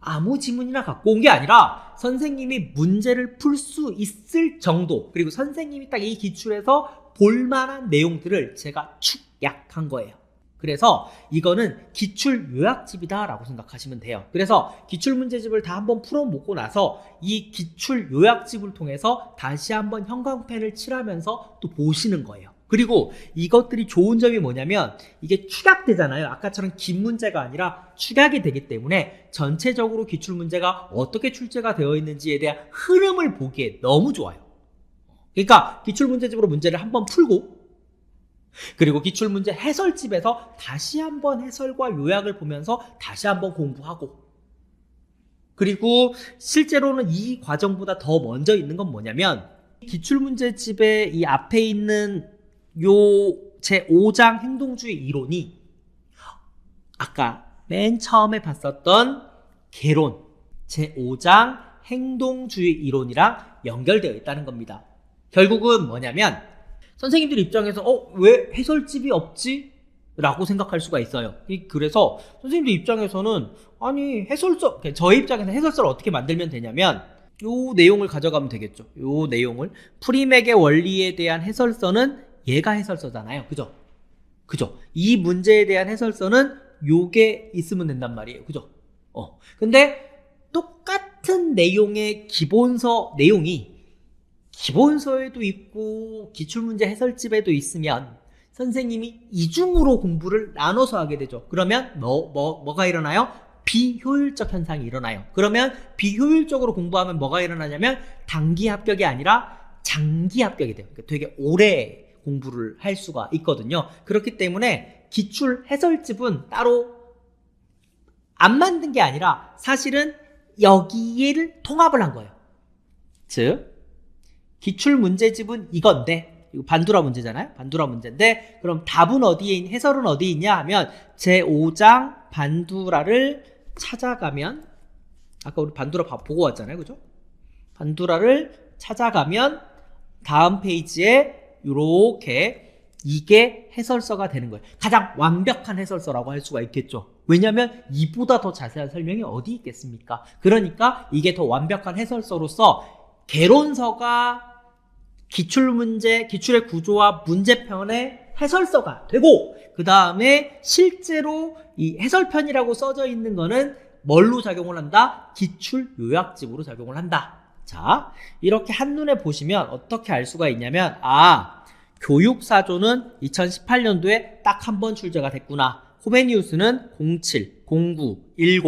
아무 지문이나 갖고 온 게 아니라 선생님이 문제를 풀 수 있을 정도, 그리고 선생님이 딱 이 기출에서 볼만한 내용들을 제가 축약한 거예요. 그래서 이거는 기출 요약집이다 라고 생각하시면 돼요. 그래서 기출 문제집을 다 한번 풀어보고 나서 이 기출 요약집을 통해서 다시 한번 형광펜을 칠하면서 또 보시는 거예요. 그리고 이것들이 좋은 점이 뭐냐면 이게 축약되잖아요. 아까처럼 긴 문제가 아니라 축약이 되기 때문에 전체적으로 기출문제가 어떻게 출제가 되어 있는지에 대한 흐름을 보기에 너무 좋아요. 그러니까 기출문제집으로 문제를 한번 풀고, 그리고 기출문제 해설집에서 다시 한번 해설과 요약을 보면서 다시 한번 공부하고, 그리고 실제로는 이 과정보다 더 먼저 있는 건 뭐냐면 기출문제집의 이 앞에 있는 요 제5장 행동주의 이론이 아까 맨 처음에 봤었던 개론 제5장 행동주의 이론이랑 연결되어 있다는 겁니다. 결국은 뭐냐면 선생님들 입장에서 왜 해설집이 없지? 라고 생각할 수가 있어요. 그래서 선생님들 입장에서는 아니 해설서, 저희 입장에서 해설서를 어떻게 만들면 되냐면 요 내용을 가져가면 되겠죠. 요 내용을 프리맥의 원리에 대한 해설서는 얘가 해설서잖아요. 그죠? 이 문제에 대한 해설서는 요게 있으면 된단 말이에요. 그죠? 근데 똑같은 내용의 기본서 내용이 기본서에도 있고 기출문제 해설집에도 있으면 선생님이 이중으로 공부를 나눠서 하게 되죠. 그러면 뭐가 일어나요? 비효율적 현상이 일어나요. 그러면 비효율적으로 공부하면 뭐가 일어나냐면 단기 합격이 아니라 장기 합격이 돼요. 그러니까 되게 오래 공부를 할 수가 있거든요. 그렇기 때문에 기출 해설집은 따로 안 만든 게 아니라 사실은 여기를 통합을 한 거예요. 즉 기출 문제집은 이건데, 이거 반두라 문제잖아요. 반두라 문제인데 그럼 답은 어디에 있냐, 해설은 어디에 있냐 하면 제5장 반두라를 찾아가면, 아까 우리 반두라 보고 왔잖아요. 그죠? 반두라를 찾아가면 다음 페이지에 이렇게 이게 해설서가 되는 거예요. 가장 완벽한 해설서라고 할 수가 있겠죠. 왜냐하면 이보다 더 자세한 설명이 어디 있겠습니까? 그러니까 이게 더 완벽한 해설서로서 개론서가 기출문제, 기출의 구조와 문제편의 해설서가 되고, 그 다음에 실제로 이 해설편이라고 써져 있는 거는 뭘로 작용을 한다? 기출 요약집으로 작용을 한다. 자, 이렇게 한눈에 보시면 어떻게 알 수가 있냐면 교육사조는 2018년도에 딱 한 번 출제가 됐구나. 코메니우스는 07, 09, 10,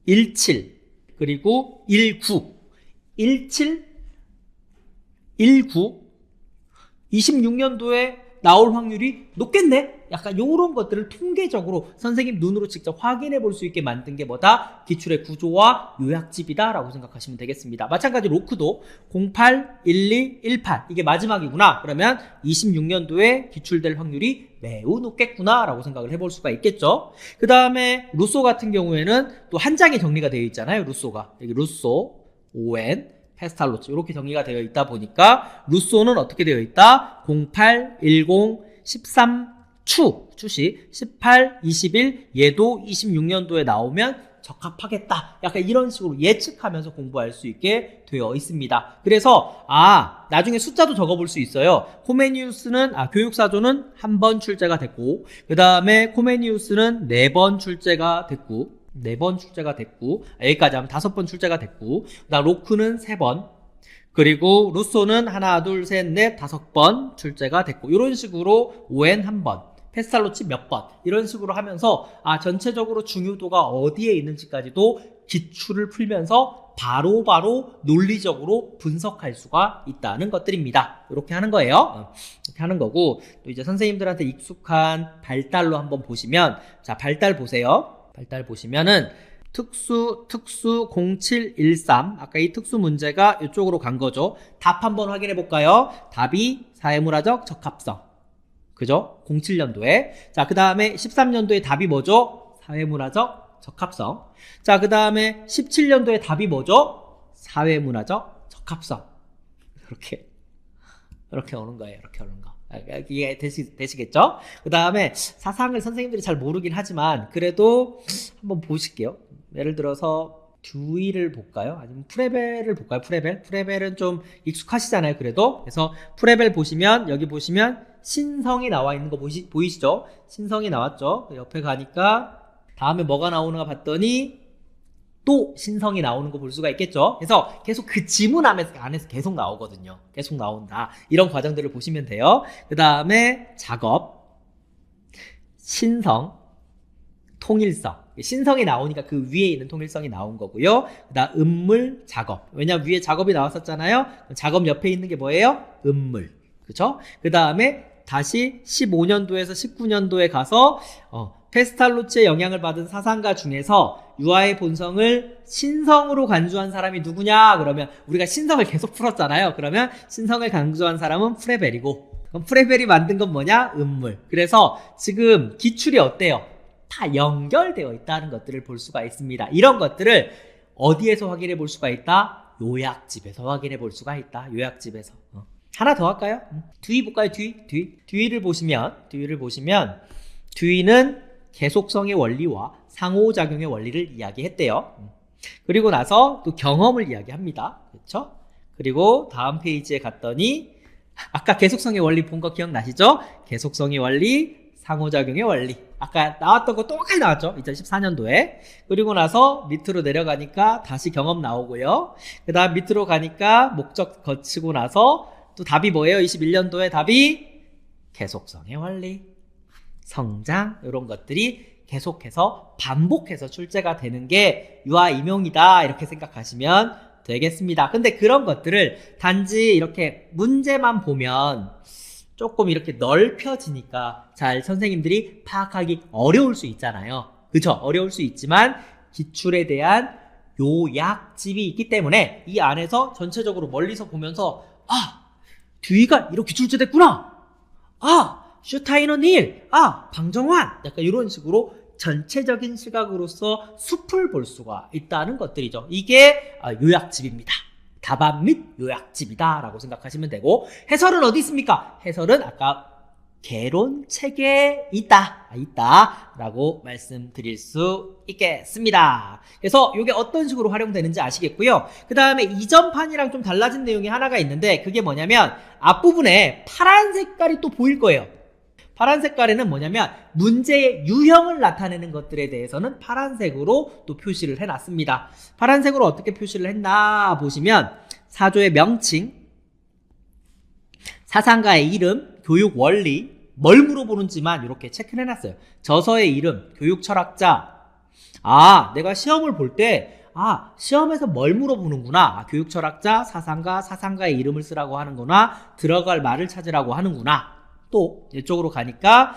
17, 그리고 19, 17, 19, 26년도에 나올 확률이 높겠네? 약간 요런 것들을 통계적으로 선생님 눈으로 직접 확인해 볼 수 있게 만든 게 뭐다? 기출의 구조와 요약집이다 라고 생각하시면 되겠습니다. 마찬가지 로크도 08, 12, 18 이게 마지막이구나. 그러면 26년도에 기출될 확률이 매우 높겠구나 라고 생각을 해볼 수가 있겠죠. 그 다음에 루소 같은 경우에는 또 한 장에 정리가 되어 있잖아요. 루소가 여기 루소, ON, 페스탈로치 이렇게 정리가 되어 있다 보니까 루소는 어떻게 되어 있다? 08, 10, 13 추시 18, 21 얘도 26년도에 나오면 적합하겠다. 약간 이런 식으로 예측하면서 공부할 수 있게 되어 있습니다. 그래서 나중에 숫자도 적어볼 수 있어요. 코메니우스는 교육사조는 한 번 출제가 됐고, 그 다음에 코메니우스는 4번 출제가 됐고, 4번 출제가 됐고, 여기까지 하면 5번 출제가 됐고, 그다음 로크는 3번, 그리고 루소는 하나, 둘, 셋, 넷, 5번 출제가 됐고, 이런 식으로 ON 1번, 페스탈로치 몇 번, 이런 식으로 하면서 전체적으로 중요도가 어디에 있는지까지도 기출을 풀면서 바로바로 논리적으로 분석할 수가 있다는 것들입니다. 이렇게 하는 거예요. 이렇게 하는 거고, 또 이제 선생님들한테 익숙한 발달로 한번 보시면, 자, 발달 보세요. 발달 보시면은 특수 0713 아까 이 특수 문제가 이쪽으로 간 거죠. 답 한번 확인해 볼까요? 답이 사회문화적 적합성, 그죠? 07년도에. 자, 그 다음에 13년도에 답이 뭐죠? 사회문화적 적합성. 자, 그 다음에 17년도에 답이 뭐죠? 사회문화적 적합성. 이렇게 오는 거예요. 이렇게 오는 거. 이게 되시겠죠? 그 다음에 사상을 선생님들이 잘 모르긴 하지만 그래도 한번 보실게요. 예를 들어서 듀이를 볼까요? 아니면 프레벨을 볼까요? 프레벨은 좀 익숙하시잖아요. 그래도. 그래서 프레벨 보시면 여기 보시면 신성이 나와 있는 거 보이시죠? 신성이 나왔죠? 옆에 가니까 다음에 뭐가 나오는가 봤더니 또 신성이 나오는 거 볼 수가 있겠죠? 그래서 계속 그 지문 안에서 계속 나오거든요. 계속 나온다. 이런 과정들을 보시면 돼요. 그 다음에 작업, 신성, 통일성. 신성이 나오니까 그 위에 있는 통일성이 나온 거고요. 그 다음 음물, 작업. 왜냐면 위에 작업이 나왔었잖아요. 작업 옆에 있는 게 뭐예요? 음물. 그죠? 그 다음에 다시 15년도에서 19년도에 가서 페스탈로치의 영향을 받은 사상가 중에서 유아의 본성을 신성으로 간주한 사람이 누구냐? 그러면 우리가 신성을 계속 풀었잖아요. 그러면 신성을 간주한 사람은 프레벨이고, 그럼 프레벨이 만든 건 뭐냐? 음물. 그래서 지금 기출이 어때요? 다 연결되어 있다는 것들을 볼 수가 있습니다. 이런 것들을 어디에서 확인해 볼 수가 있다? 요약집에서 확인해 볼 수가 있다. 요약집에서. 하나 더 할까요? 듀이 볼까요? 듀이를 보시면 듀이는 계속성의 원리와 상호작용의 원리를 이야기했대요. 그리고 나서 또 경험을 이야기합니다. 그렇죠? 그리고 다음 페이지에 갔더니 아까 계속성의 원리 본 거 기억나시죠? 계속성의 원리, 상호작용의 원리. 아까 나왔던 거 똑같이 나왔죠? 2014년도에. 그리고 나서 밑으로 내려가니까 다시 경험 나오고요. 그 다음 밑으로 가니까 목적 거치고 나서 또 답이 뭐예요? 21년도에 답이 계속성의 원리, 성장, 이런 것들이 계속해서 반복해서 출제가 되는 게 유아 임용이다, 이렇게 생각하시면 되겠습니다. 근데 그런 것들을 단지 이렇게 문제만 보면 조금 이렇게 넓혀지니까 잘 선생님들이 파악하기 어려울 수 있잖아요. 그쵸? 어려울 수 있지만 기출에 대한 요약집이 있기 때문에 이 안에서 전체적으로 멀리서 보면서 듀이가 이렇게 출제됐구나. 슈타이너 닐, 방정환, 약간 이런 식으로 전체적인 시각으로서 숲을 볼 수가 있다는 것들이죠. 이게 요약집입니다. 답안 및 요약집이다 라고 생각하시면 되고, 해설은 어디 있습니까? 해설은 아까 개론책에 있다 라고 말씀드릴 수 있겠습니다. 그래서 이게 어떤 식으로 활용되는지 아시겠고요. 그 다음에 이전판이랑 좀 달라진 내용이 하나가 있는데, 그게 뭐냐면 앞부분에 파란 색깔이 또 보일 거예요. 파란 색깔에는 뭐냐면 문제의 유형을 나타내는 것들에 대해서는 파란색으로 또 표시를 해놨습니다. 파란색으로 어떻게 표시를 했나 보시면 사조의 명칭, 사상가의 이름, 교육 원리, 뭘 물어보는지만 이렇게 체크를 해놨어요. 저서의 이름, 교육 철학자. 내가 시험을 볼 때 시험에서 뭘 물어보는구나. 교육 철학자, 사상가, 사상가의 이름을 쓰라고 하는구나. 들어갈 말을 찾으라고 하는구나. 또 이쪽으로 가니까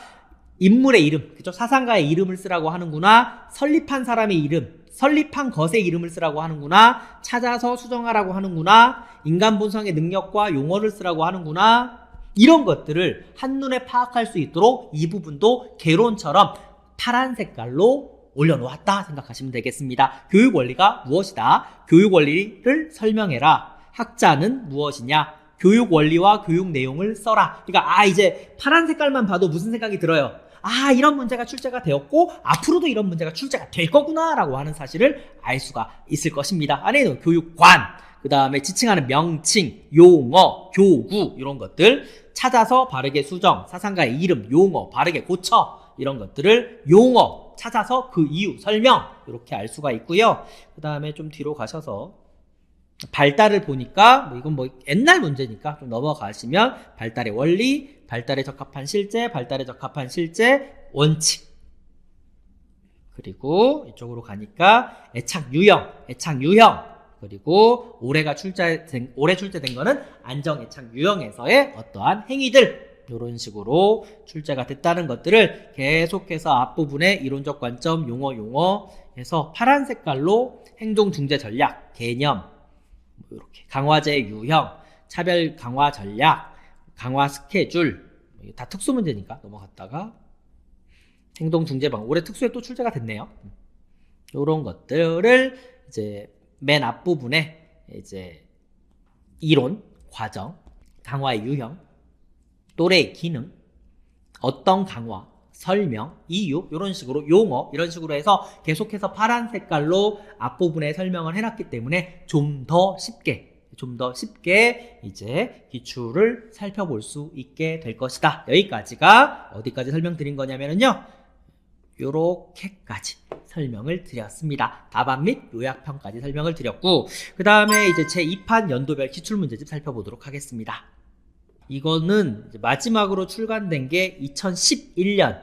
인물의 이름, 그죠? 사상가의 이름을 쓰라고 하는구나. 설립한 사람의 이름, 설립한 것의 이름을 쓰라고 하는구나. 찾아서 수정하라고 하는구나. 인간 본성의 능력과 용어를 쓰라고 하는구나. 이런 것들을 한눈에 파악할 수 있도록 이 부분도 개론처럼 파란 색깔로 올려놓았다 생각하시면 되겠습니다. 교육 원리가 무엇이다? 교육 원리를 설명해라. 학자는 무엇이냐? 교육 원리와 교육 내용을 써라. 그러니까 이제 파란 색깔만 봐도 무슨 생각이 들어요? 이런 문제가 출제가 되었고 앞으로도 이런 문제가 출제가 될 거구나 라고 하는 사실을 알 수가 있을 것입니다. 안에는 교육관, 그 다음에 지칭하는 명칭, 용어, 교구 이런 것들 찾아서 바르게 수정, 사상가의 이름, 용어 바르게 고쳐, 이런 것들을 용어 찾아서 그 이유 설명 이렇게 알 수가 있고요. 그 다음에 좀 뒤로 가셔서 발달을 보니까 이건 옛날 문제니까 좀 넘어가시면 발달의 원리, 발달에 적합한 실제, 발달에 적합한 실제 원칙, 그리고 이쪽으로 가니까 애착 유형, 그리고 올해 출제된 거는 안정 애착 유형에서의 어떠한 행위들, 이런 식으로 출제가 됐다는 것들을 계속해서 앞부분에 이론적 관점, 용어에서 파란 색깔로 행동 중재 전략, 개념, 이렇게 강화제 유형, 차별 강화 전략, 강화 스케줄, 이게 다 특수 문제니까 넘어갔다가 행동중재방 올해 특수에 또 출제가 됐네요. 이런 것들을 이제 맨 앞부분에 이제 이론, 과정, 강화의 유형, 또래의 기능, 어떤 강화, 설명, 이유 이런 식으로 용어 이런 식으로 해서 계속해서 파란 색깔로 앞부분에 설명을 해놨기 때문에 좀 더 쉽게 이제 기출을 살펴볼 수 있게 될 것이다. 여기까지가 어디까지 설명드린 거냐면요. 요렇게까지 설명을 드렸습니다. 답안 및 요약편까지 설명을 드렸고, 그 다음에 이제 제2판 연도별 기출문제집 살펴보도록 하겠습니다. 이거는 이제 마지막으로 출간된 게 2011년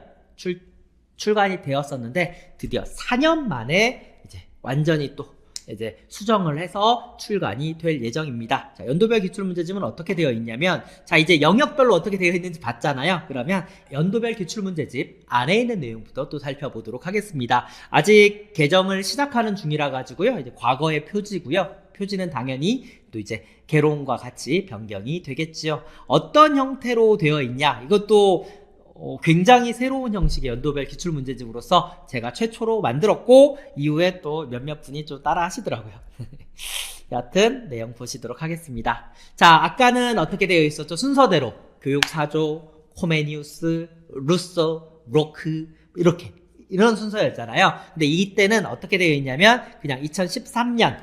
출간이 되었었는데 드디어 4년 만에 이제 완전히 또 이제 수정을 해서 출간이 될 예정입니다. 자, 연도별 기출문제집은 어떻게 되어 있냐면, 자, 이제 영역별로 어떻게 되어 있는지 봤잖아요. 그러면 연도별 기출문제집 안에 있는 내용부터 또 살펴보도록 하겠습니다. 아직 개정을 시작하는 중이라 가지고요. 이제 과거의 표지고요. 표지는 당연히 또 이제 개론과 같이 변경이 되겠지요. 어떤 형태로 되어 있냐? 이것도 굉장히 새로운 형식의 연도별 기출문제집으로서 제가 최초로 만들었고 이후에 또 몇몇 분이 좀 따라 하시더라고요. 여하튼 내용 보시도록 하겠습니다. 자, 아까는 어떻게 되어 있었죠? 순서대로 교육사조, 코메니우스, 루소, 브로크 이렇게 이런 순서였잖아요. 근데 이때는 어떻게 되어 있냐면 그냥 2013년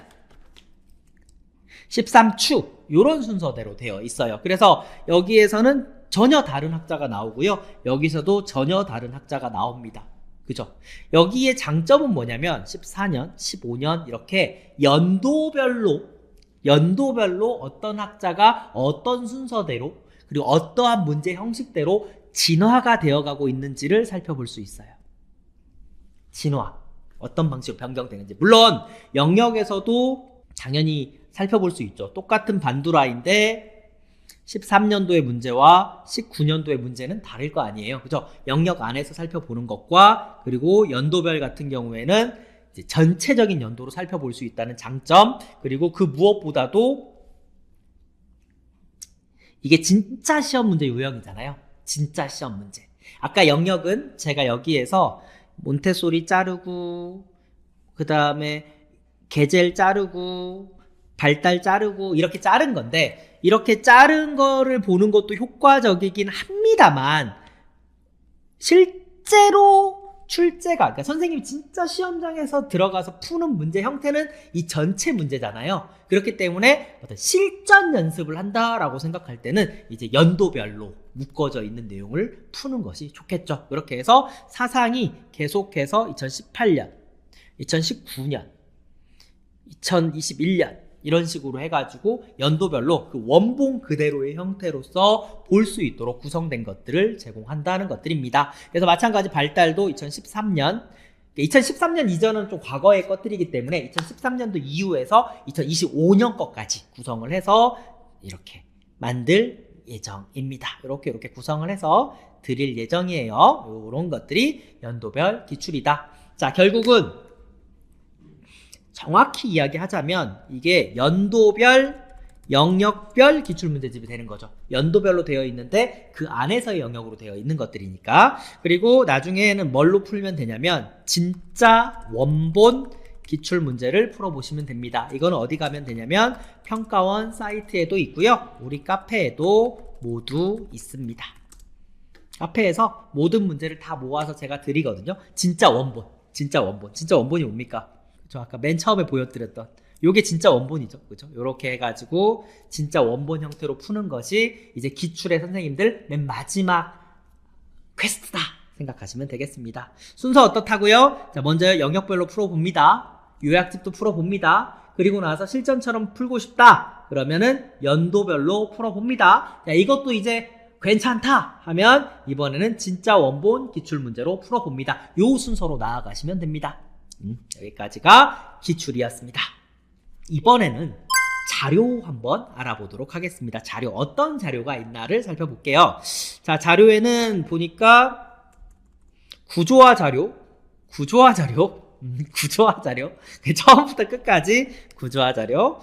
13추 이런 순서대로 되어 있어요. 그래서 여기에서는 전혀 다른 학자가 나오고요. 여기서도 전혀 다른 학자가 나옵니다. 그죠? 여기에 장점은 뭐냐면 14년, 15년 이렇게 연도별로 어떤 학자가 어떤 순서대로 그리고 어떠한 문제 형식대로 진화가 되어가고 있는지를 살펴볼 수 있어요. 진화. 어떤 방식으로 변경되는지. 물론 영역에서도 당연히 살펴볼 수 있죠. 똑같은 반두라인데 13년도의 문제와 19년도의 문제는 다를 거 아니에요. 그죠? 영역 안에서 살펴보는 것과 그리고 연도별 같은 경우에는 이제 전체적인 연도로 살펴볼 수 있다는 장점, 그리고 그 무엇보다도 이게 진짜 시험 문제 유형이잖아요. 진짜 시험 문제. 아까 영역은 제가 여기에서 몬테소리 자르고 그 다음에 게젤 자르고 발달 자르고 이렇게 자른 건데, 이렇게 자른 거를 보는 것도 효과적이긴 합니다만 실제로 출제가, 그러니까 선생님이 진짜 시험장에서 들어가서 푸는 문제 형태는 이 전체 문제잖아요. 그렇기 때문에 어떤 실전 연습을 한다라고 생각할 때는 이제 연도별로 묶어져 있는 내용을 푸는 것이 좋겠죠. 그렇게 해서 사상이 계속해서 2018년, 2019년, 2021년 이런 식으로 해가지고 연도별로 그 원본 그대로의 형태로서 볼 수 있도록 구성된 것들을 제공한다는 것들입니다. 그래서 마찬가지 발달도 2013년 이전은 좀 과거의 것들이기 때문에 2013년도 이후에서 2025년 것까지 구성을 해서 이렇게 만들 예정입니다. 이렇게 구성을 해서 드릴 예정이에요. 이런 것들이 연도별 기출이다. 자, 결국은 정확히 이야기하자면 이게 연도별, 영역별 기출문제집이 되는 거죠. 연도별로 되어 있는데 그 안에서의 영역으로 되어 있는 것들이니까. 그리고 나중에는 뭘로 풀면 되냐면 진짜 원본 기출문제를 풀어보시면 됩니다. 이거는 어디 가면 되냐면 평가원 사이트에도 있고요. 우리 카페에도 모두 있습니다. 카페에서 모든 문제를 다 모아서 제가 드리거든요. 진짜 원본이 뭡니까? 저 아까 맨 처음에 보여드렸던 요게 진짜 원본이죠. 그죠? 요렇게 해가지고 진짜 원본 형태로 푸는 것이 이제 기출의 선생님들 맨 마지막 퀘스트다 생각하시면 되겠습니다. 순서 어떻다고요? 자, 먼저 영역별로 풀어봅니다. 요약집도 풀어봅니다. 그리고 나서 실전처럼 풀고 싶다 그러면은 연도별로 풀어봅니다. 자, 이것도 이제 괜찮다 하면 이번에는 진짜 원본 기출문제로 풀어봅니다. 요 순서로 나아가시면 됩니다. 여기까지가 기출이었습니다. 이번에는 자료 한번 알아보도록 하겠습니다. 자료, 어떤 자료가 있나를 살펴볼게요. 자, 자료에는 보니까 구조화 자료 처음부터 끝까지 구조화 자료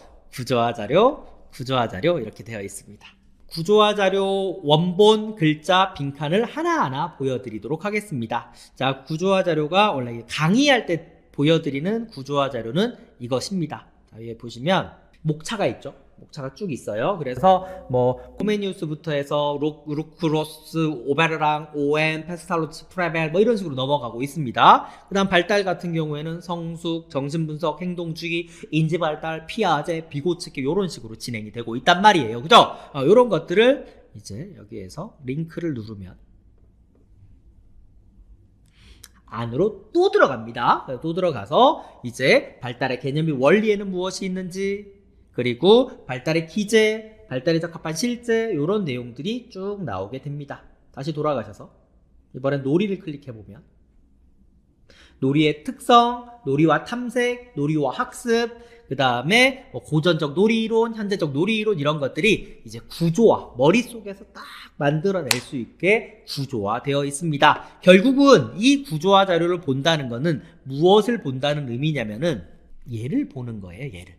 이렇게 되어 있습니다. 구조화 자료 원본 글자 빈칸을 하나하나 보여드리도록 하겠습니다. 자, 구조화 자료가 원래 강의할 때 보여드리는 구조화 자료는 이것입니다. 자, 위에 보시면 목차가 있죠. 목차가 쭉 있어요. 그래서 뭐 코메니우스부터 해서 루크로스, 오베르랑, 오엔, 페스탈로츠, 프레벨 뭐 이런 식으로 넘어가고 있습니다. 그 다음 발달 같은 경우에는 성숙, 정신분석, 행동주의, 인지발달, 피아제, 비고츠키 이런 식으로 진행이 되고 있단 말이에요. 그죠? 이런 것들을 이제 여기에서 링크를 누르면 안으로 또 들어갑니다. 또 들어가서 이제 발달의 개념이 원리에는 무엇이 있는지, 그리고 발달의 기제, 발달에 적합한 실제 이런 내용들이 쭉 나오게 됩니다. 다시 돌아가셔서 이번엔 놀이를 클릭해보면 놀이의 특성, 놀이와 탐색, 놀이와 학습, 그 다음에 고전적 놀이이론, 현재적 놀이이론 이런 것들이 이제 구조화, 머릿속에서 딱 만들어낼 수 있게 구조화되어 있습니다. 결국은 이 구조화 자료를 본다는 것은 무엇을 본다는 의미냐면은 얘를 보는 거예요. 얘를.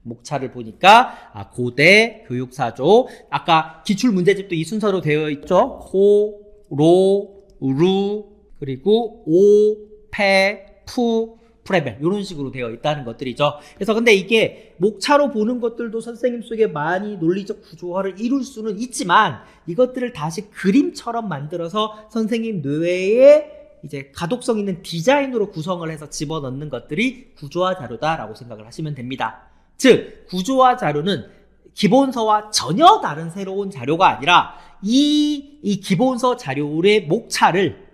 목차를 보니까 고대 교육사조, 아까 기출문제집도 이 순서로 되어 있죠. 호, 로, 루, 그리고 오, 페, 푸, 프레벨 이런 식으로 되어 있다는 것들이죠. 그래서 근데 이게 목차로 보는 것들도 선생님 속에 많이 논리적 구조화를 이룰 수는 있지만 이것들을 다시 그림처럼 만들어서 선생님 뇌에 이제 가독성 있는 디자인으로 구성을 해서 집어넣는 것들이 구조화 자료다라고 생각을 하시면 됩니다. 즉 구조화 자료는 기본서와 전혀 다른 새로운 자료가 아니라 이 기본서 자료의 목차를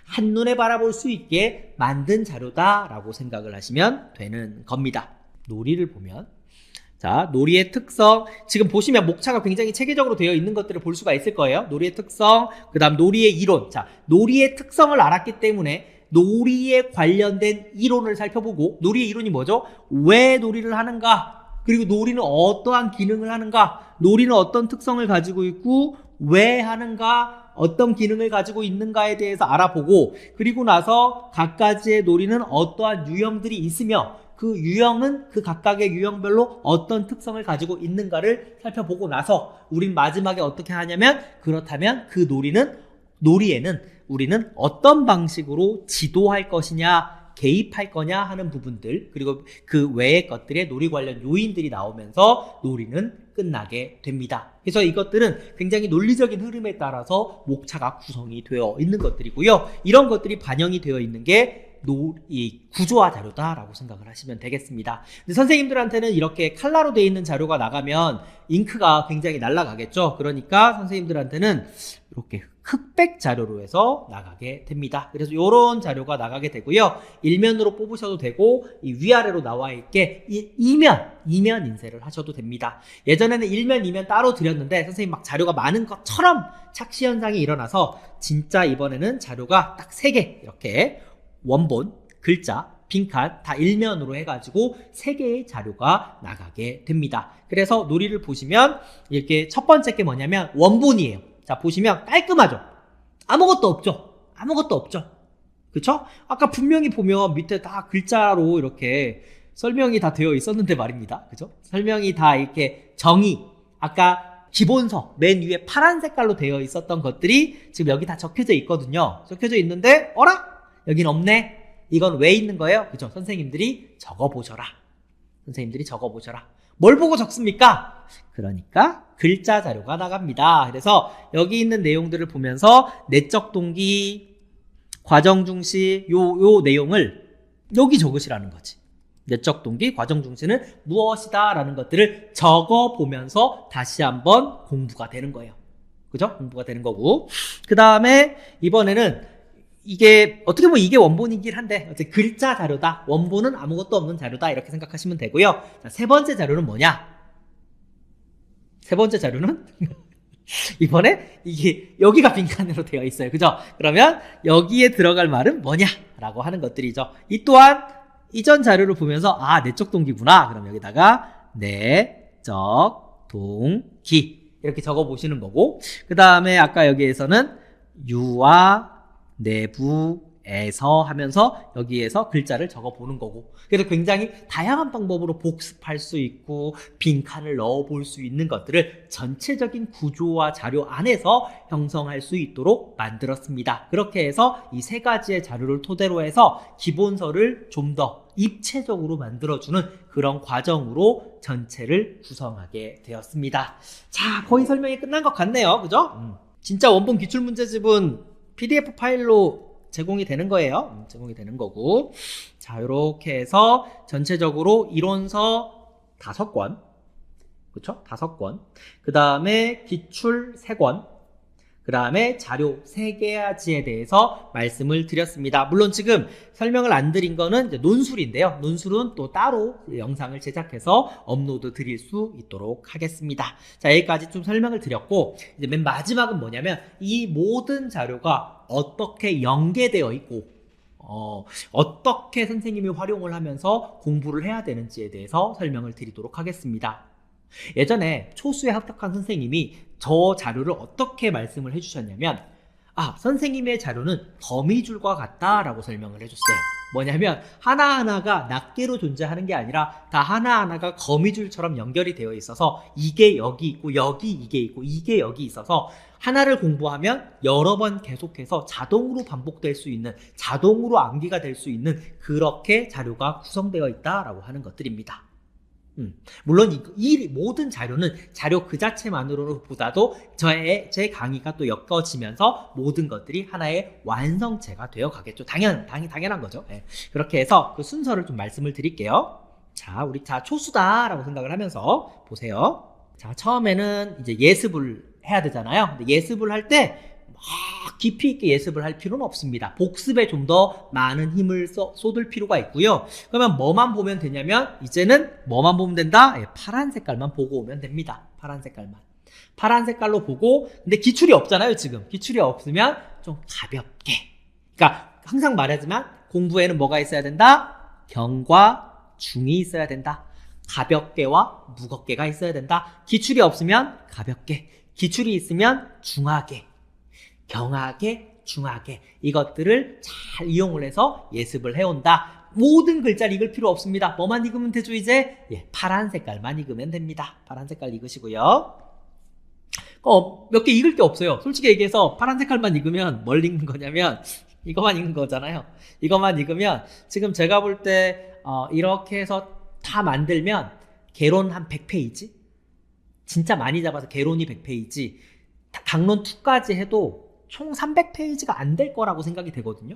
한눈에 바라볼 수 있게 만든 자료다라고 생각을 하시면 되는 겁니다. 놀이를 보면 자, 놀이의 특성, 지금 보시면 목차가 굉장히 체계적으로 되어 있는 것들을 볼 수가 있을 거예요. 놀이의 특성, 그 다음 놀이의 이론. 자, 놀이의 특성을 알았기 때문에 놀이에 관련된 이론을 살펴보고, 놀이의 이론이 뭐죠? 왜 놀이를 하는가? 그리고 놀이는 어떠한 기능을 하는가? 놀이는 어떤 특성을 가지고 있고 왜 하는가? 어떤 기능을 가지고 있는가에 대해서 알아보고, 그리고 나서 각가지의 놀이는 어떠한 유형들이 있으며 그 유형은 그 각각의 유형별로 어떤 특성을 가지고 있는가를 살펴보고 나서 우린 마지막에 어떻게 하냐면, 그렇다면 그 놀이에는 우리는 어떤 방식으로 지도할 것이냐, 개입할 거냐 하는 부분들, 그리고 그 외의 것들의 놀이 관련 요인들이 나오면서 놀이는 끝나게 됩니다. 그래서 이것들은 굉장히 논리적인 흐름에 따라서 목차가 구성이 되어 있는 것들이고요. 이런 것들이 반영이 되어 있는 게 이 구조화 자료다라고 생각을 하시면 되겠습니다. 근데 선생님들한테는 이렇게 칼라로 되어 있는 자료가 나가면 잉크가 굉장히 날아가겠죠. 그러니까 선생님들한테는 이렇게 흑백 자료로 해서 나가게 됩니다. 그래서 이런 자료가 나가게 되고요. 일면으로 뽑으셔도 되고 이 위아래로 나와 있게 이면 인쇄를 하셔도 됩니다. 예전에는 일면, 이면 따로 드렸는데 선생님 막 자료가 많은 것처럼 착시 현상이 일어나서 진짜 이번에는 자료가 딱 3개 이렇게 원본, 글자, 빈칸 다 일면으로 해가지고 3개의 자료가 나가게 됩니다. 그래서 놀이를 보시면 이렇게 첫 번째 게 뭐냐면 원본이에요. 자, 보시면 깔끔하죠? 아무것도 없죠? 그쵸? 아까 분명히 보면 밑에 다 글자로 이렇게 설명이 다 되어 있었는데 말입니다. 그죠? 설명이 다 이렇게 아까 기본서 맨 위에 파란 색깔로 되어 있었던 것들이 지금 여기 다 적혀져 있거든요. 적혀져 있는데 어라? 여긴 없네. 이건 왜 있는 거예요? 그죠? 선생님들이 적어보셔라. 뭘 보고 적습니까? 그러니까 글자 자료가 나갑니다. 그래서 여기 있는 내용들을 보면서 내적 동기, 과정 중시 요 내용을 여기 적으시라는 거지. 내적 동기, 과정 중시는 무엇이다 라는 것들을 적어보면서 다시 한번 공부가 되는 거예요. 그죠? 공부가 되는 거고. 그 다음에 이번에는 이게 어떻게 보면 이게 원본이긴 한데 어쨌든 글자 자료다, 원본은 아무것도 없는 자료다 이렇게 생각하시면 되고요. 자, 세 번째 자료는 뭐냐? 세 번째 자료는 이번에 이게 여기가 빈칸으로 되어 있어요. 그죠? 그러면 여기에 들어갈 말은 뭐냐라고 하는 것들이죠. 이 또한 이전 자료를 보면서 내적 동기구나. 그럼 여기다가 내적 동기 이렇게 적어 보시는 거고, 그 다음에 아까 여기에서는 유아 내부에서 에서 하면서 여기에서 글자를 적어보는 거고, 그래서 굉장히 다양한 방법으로 복습할 수 있고 빈칸을 넣어볼 수 있는 것들을 전체적인 구조와 자료 안에서 형성할 수 있도록 만들었습니다. 그렇게 해서 이 세 가지의 자료를 토대로 해서 기본서를 좀 더 입체적으로 만들어주는 그런 과정으로 전체를 구성하게 되었습니다. 자, 거의 설명이 끝난 것 같네요. 그죠? 진짜 원본 기출문제집은 PDF 파일로 제공이 되는 거예요. 제공이 되는 거고. 자, 이렇게 해서 전체적으로 이론서 5권. 그쵸? 5권. 그 다음에 기출 3권. 그 다음에 자료 3가지에 대해서 말씀을 드렸습니다. 물론 지금 설명을 안 드린 거는 이제 논술인데요. 논술은 또 따로 영상을 제작해서 업로드 드릴 수 있도록 하겠습니다. 자, 여기까지 좀 설명을 드렸고, 이제 맨 마지막은 뭐냐면 이 모든 자료가 어떻게 연계되어 있고 어떻게 선생님이 활용을 하면서 공부를 해야 되는지에 대해서 설명을 드리도록 하겠습니다. 예전에 초수에 합격한 선생님이 저 자료를 어떻게 말씀을 해주셨냐면, 선생님의 자료는 거미줄과 같다라고 설명을 해줬어요. 뭐냐면 하나하나가 낱개로 존재하는 게 아니라 다 하나하나가 거미줄처럼 연결이 되어 있어서 이게 여기 있고 여기 이게 있고 이게 여기 있어서 하나를 공부하면 여러 번 계속해서 자동으로 반복될 수 있는, 자동으로 암기가 될 수 있는 그렇게 자료가 구성되어 있다라고 하는 것들입니다. 물론 이 모든 자료는 자료 그 자체만으로 보다도 제 강의가 또 엮어지면서 모든 것들이 하나의 완성체가 되어 가겠죠. 당연한 거죠. 네. 그렇게 해서 그 순서를 좀 말씀을 드릴게요. 자, 우리 초수다라고 생각을 하면서 보세요. 자, 처음에는 이제 예습을 해야 되잖아요. 근데 예습을 할 때 깊이 있게 예습을 할 필요는 없습니다. 복습에 좀 더 많은 힘을 쏟을 필요가 있고요. 그러면 뭐만 보면 되냐면, 이제는 뭐만 보면 된다? 파란 색깔만 보고 오면 됩니다. 파란 색깔만. 파란 색깔로 보고, 근데 기출이 없잖아요, 지금. 기출이 없으면 좀 가볍게. 그러니까 항상 말하지만 공부에는 뭐가 있어야 된다? 경과 중이 있어야 된다. 가볍게와 무겁게가 있어야 된다. 기출이 없으면 가볍게, 기출이 있으면 중하게, 경하게, 중하게, 이것들을 잘 이용을 해서 예습을 해온다. 모든 글자를 읽을 필요 없습니다. 뭐만 읽으면 되죠, 이제? 파란 색깔만 읽으면 됩니다. 파란 색깔 읽으시고요. 몇 개 읽을 게 없어요. 솔직히 얘기해서 파란 색깔만 읽으면 뭘 읽는 거냐면 이것만 읽는 거잖아요. 이것만 읽으면 지금 제가 볼 때 이렇게 해서 다 만들면 개론 한 100페이지? 진짜 많이 잡아서 개론이 100페이지, 강론 2까지 해도 총 300페이지가 안 될 거라고 생각이 되거든요.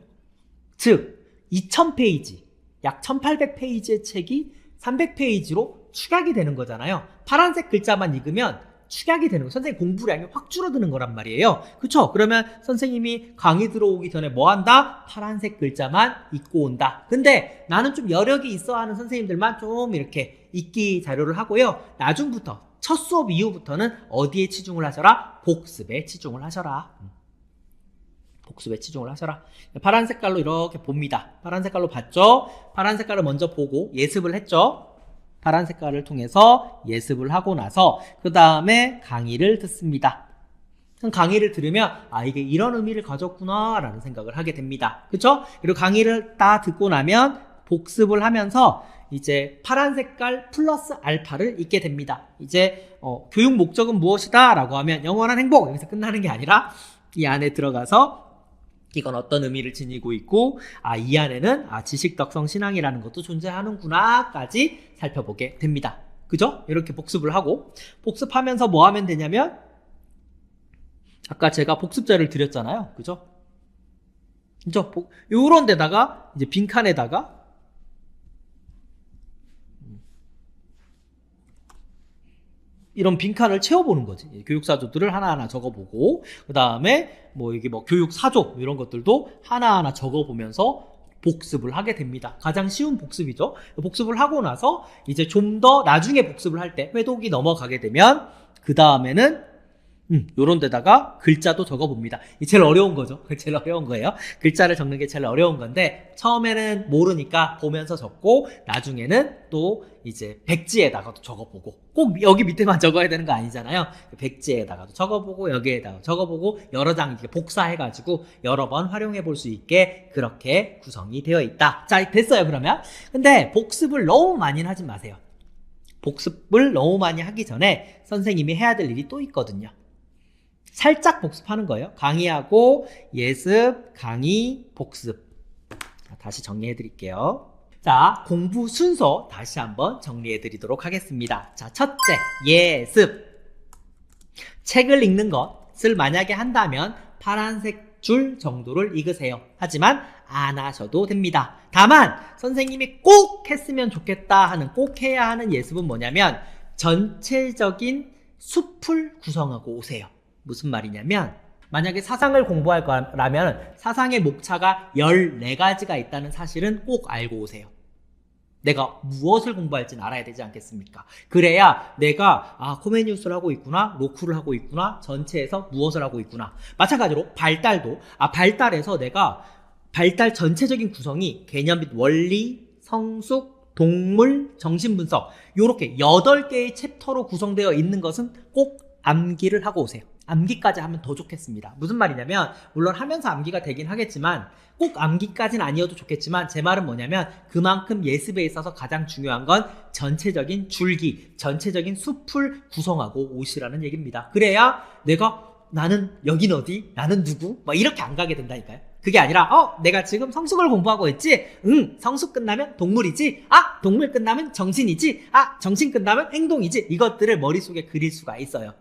즉 2000페이지, 약 1800페이지의 책이 300페이지로 축약이 되는 거잖아요. 파란색 글자만 읽으면 축약이 되는 거예요. 선생님 공부량이 확 줄어드는 거란 말이에요. 그쵸? 그러면 선생님이 강의 들어오기 전에 뭐 한다? 파란색 글자만 읽고 온다. 근데 나는 좀 여력이 있어 하는 선생님들만 좀 이렇게 읽기 자료를 하고요. 나중부터, 첫 수업 이후부터는 어디에 치중을 하셔라? 복습에 치중을 하셔라. 복습에 치중을 하셔라. 파란 색깔로 이렇게 봅니다. 파란 색깔로 봤죠? 파란 색깔을 먼저 보고 예습을 했죠? 파란 색깔을 통해서 예습을 하고 나서 그 다음에 강의를 듣습니다. 강의를 들으면 이게 이런 의미를 가졌구나 라는 생각을 하게 됩니다. 그쵸? 그리고 강의를 다 듣고 나면 복습을 하면서 이제 파란 색깔 플러스 알파를 읽게 됩니다. 이제 교육 목적은 무엇이다 라고 하면 영원한 행복, 여기서 끝나는 게 아니라 이 안에 들어가서 이건 어떤 의미를 지니고 있고, 이 안에는 지식, 덕성, 신앙이라는 것도 존재하는구나 까지 살펴보게 됩니다. 그죠? 이렇게 복습을 하고, 복습하면서 뭐 하면 되냐면, 아까 제가 복습자를 드렸잖아요. 그죠? 요런 데다가 이제 빈칸에다가 이런 빈칸을 채워보는 거지. 교육사조들을 하나하나 적어보고, 그 다음에 이게 교육사조 이런 것들도 하나하나 적어보면서 복습을 하게 됩니다. 가장 쉬운 복습이죠. 복습을 하고 나서 이제 좀 더 나중에 복습을 할 때 회독이 넘어가게 되면 그 다음에는 요런 데다가 글자도 적어봅니다. 이 제일 어려운 거죠. 제일 어려운 거예요. 글자를 적는 게 제일 어려운 건데 처음에는 모르니까 보면서 적고 나중에는 또 이제 백지에다가도 적어보고 꼭 여기 밑에만 적어야 되는 거 아니잖아요. 백지에다가도 적어보고 여기에다가 적어보고 여러 장 이렇게 복사해가지고 여러 번 활용해 볼 수 있게 그렇게 구성이 되어 있다. 자, 됐어요 그러면. 근데 복습을 너무 많이는 하지 마세요. 복습을 너무 많이 하기 전에 선생님이 해야 될 일이 또 있거든요. 살짝 복습하는 거예요. 강의하고 예습, 강의, 복습. 자, 다시 정리해 드릴게요. 자, 공부 순서 다시 한번 정리해 드리도록 하겠습니다. 자, 첫째, 예습. 책을 읽는 것을 만약에 한다면 파란색 줄 정도를 읽으세요. 하지만 안 하셔도 됩니다. 다만 선생님이 꼭 했으면 좋겠다 하는, 꼭 해야 하는 예습은 뭐냐면 전체적인 숲을 구성하고 오세요. 무슨 말이냐면 만약에 사상을 공부할 거라면 사상의 목차가 14가지가 있다는 사실은 꼭 알고 오세요. 내가 무엇을 공부할지는 알아야 되지 않겠습니까? 그래야 내가 코메니우스를 하고 있구나, 로쿠를 하고 있구나, 전체에서 무엇을 하고 있구나. 마찬가지로 발달도 발달에서 내가 발달 전체적인 구성이 개념 및 원리, 성숙, 동물, 정신분석 이렇게 8개의 챕터로 구성되어 있는 것은 꼭 암기를 하고 오세요. 암기까지 하면 더 좋겠습니다. 무슨 말이냐면 물론 하면서 암기가 되긴 하겠지만 꼭 암기까지는 아니어도 좋겠지만 제 말은 뭐냐면 그만큼 예습에 있어서 가장 중요한 건 전체적인 줄기, 전체적인 숲을 구성하고 오시라는 얘기입니다. 그래야 내가 나는 여긴 어디? 나는 누구? 막 이렇게 안 가게 된다니까요. 그게 아니라 내가 지금 성숙을 공부하고 있지? 성숙 끝나면 동물이지? 동물 끝나면 정신이지? 정신 끝나면 행동이지? 이것들을 머릿속에 그릴 수가 있어요.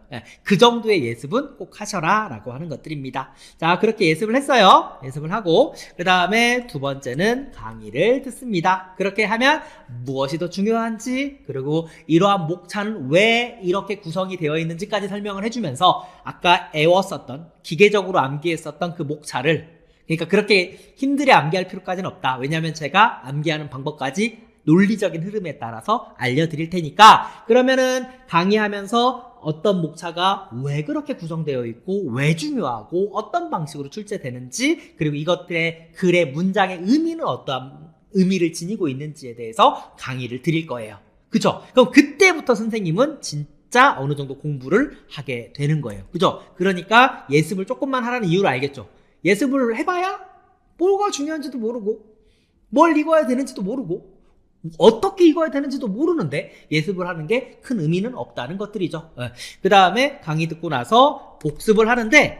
그 정도의 예습은 꼭 하셔라 라고 하는 것들입니다. 자, 그렇게 예습을 했어요. 예습을 하고 그 다음에 두 번째는 강의를 듣습니다. 그렇게 하면 무엇이 더 중요한지, 그리고 이러한 목차는 왜 이렇게 구성이 되어 있는지까지 설명을 해주면서 아까 애웠었던, 기계적으로 암기했었던 그 목차를, 그러니까 그렇게 힘들게 암기할 필요까지는 없다. 왜냐하면 제가 암기하는 방법까지 논리적인 흐름에 따라서 알려드릴 테니까, 그러면은 강의하면서 어떤 목차가 왜 그렇게 구성되어 있고 왜 중요하고 어떤 방식으로 출제되는지, 그리고 이것들의 글의 문장의 의미는 어떠한 의미를 지니고 있는지에 대해서 강의를 드릴 거예요. 그죠? 그럼 그때부터 선생님은 진짜 어느 정도 공부를 하게 되는 거예요. 그죠? 그러니까 예습을 조금만 하라는 이유를 알겠죠? 예습을 해봐야 뭐가 중요한지도 모르고 뭘 읽어야 되는지도 모르고 어떻게 읽어야 되는지도 모르는데 예습을 하는 게 큰 의미는 없다는 것들이죠. 그 다음에 강의 듣고 나서 복습을 하는데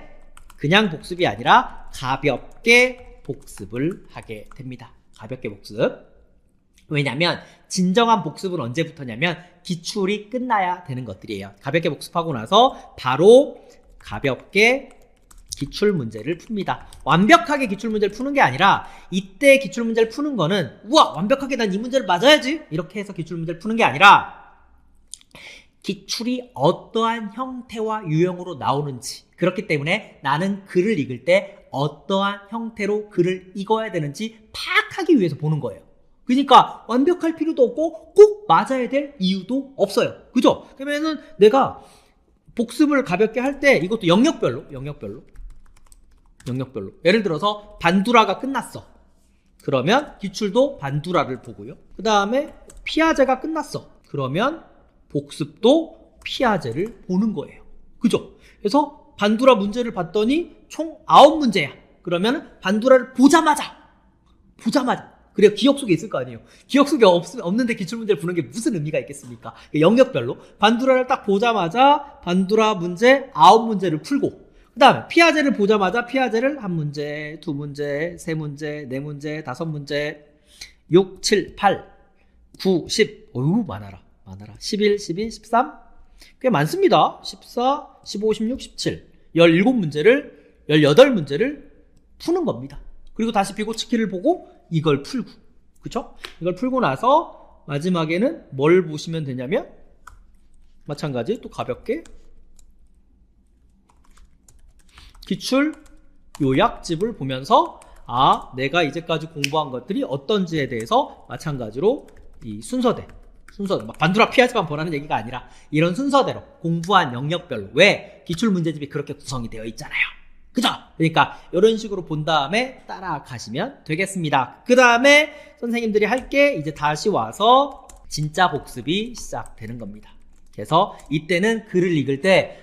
그냥 복습이 아니라 가볍게 복습을 하게 됩니다. 가볍게 복습. 왜냐면 진정한 복습은 언제부터냐면 기출이 끝나야 되는 것들이에요. 가볍게 복습하고 나서 바로 가볍게 기출 문제를 풉니다. 완벽하게 기출 문제를 푸는 게 아니라 이때 기출 문제를 푸는 거는 우와 완벽하게 난 이 문제를 맞아야지 이렇게 해서 기출 문제를 푸는 게 아니라 기출이 어떠한 형태와 유형으로 나오는지, 그렇기 때문에 나는 글을 읽을 때 어떠한 형태로 글을 읽어야 되는지 파악하기 위해서 보는 거예요. 그러니까 완벽할 필요도 없고 꼭 맞아야 될 이유도 없어요. 그죠? 그러면은 내가 복습을 가볍게 할 때 이것도 영역별로 예를 들어서 반두라가 끝났어. 그러면 기출도 반두라를 보고요. 그 다음에 피아제가 끝났어. 그러면 복습도 피아제를 보는 거예요. 그죠? 그래서 반두라 문제를 봤더니 총 9문제야. 그러면 반두라를 보자마자 그래야 기억 속에 있을 거 아니에요. 기억 속에 없는데 기출문제를 보는 게 무슨 의미가 있겠습니까? 영역별로 반두라를 딱 보자마자 반두라 문제 9문제를 풀고, 그 다음에 피아제를 보자마자 피아제를 1문제, 2문제, 3문제, 4문제, 5문제, 6, 7, 8, 9, 10. 어휴, 많아라. 11, 12, 13. 꽤 많습니다. 14, 15, 16, 17. 17문제를, 18문제를 푸는 겁니다. 그리고 다시 비고치키를 보고 이걸 풀고. 그쵸? 이걸 풀고 나서 마지막에는 뭘 보시면 되냐면 마찬가지 또 가볍게 기출 요약집을 보면서 내가 이제까지 공부한 것들이 어떤지에 대해서 마찬가지로 이 순서, 막 반두라 피하지만 보라는 얘기가 아니라 이런 순서대로 공부한 영역별로. 왜? 기출문제집이 그렇게 구성이 되어 있잖아요. 그죠? 그러니까 이런 식으로 본 다음에 따라가시면 되겠습니다. 그 다음에 선생님들이 할 게 이제 다시 와서 진짜 복습이 시작되는 겁니다. 그래서 이때는 글을 읽을 때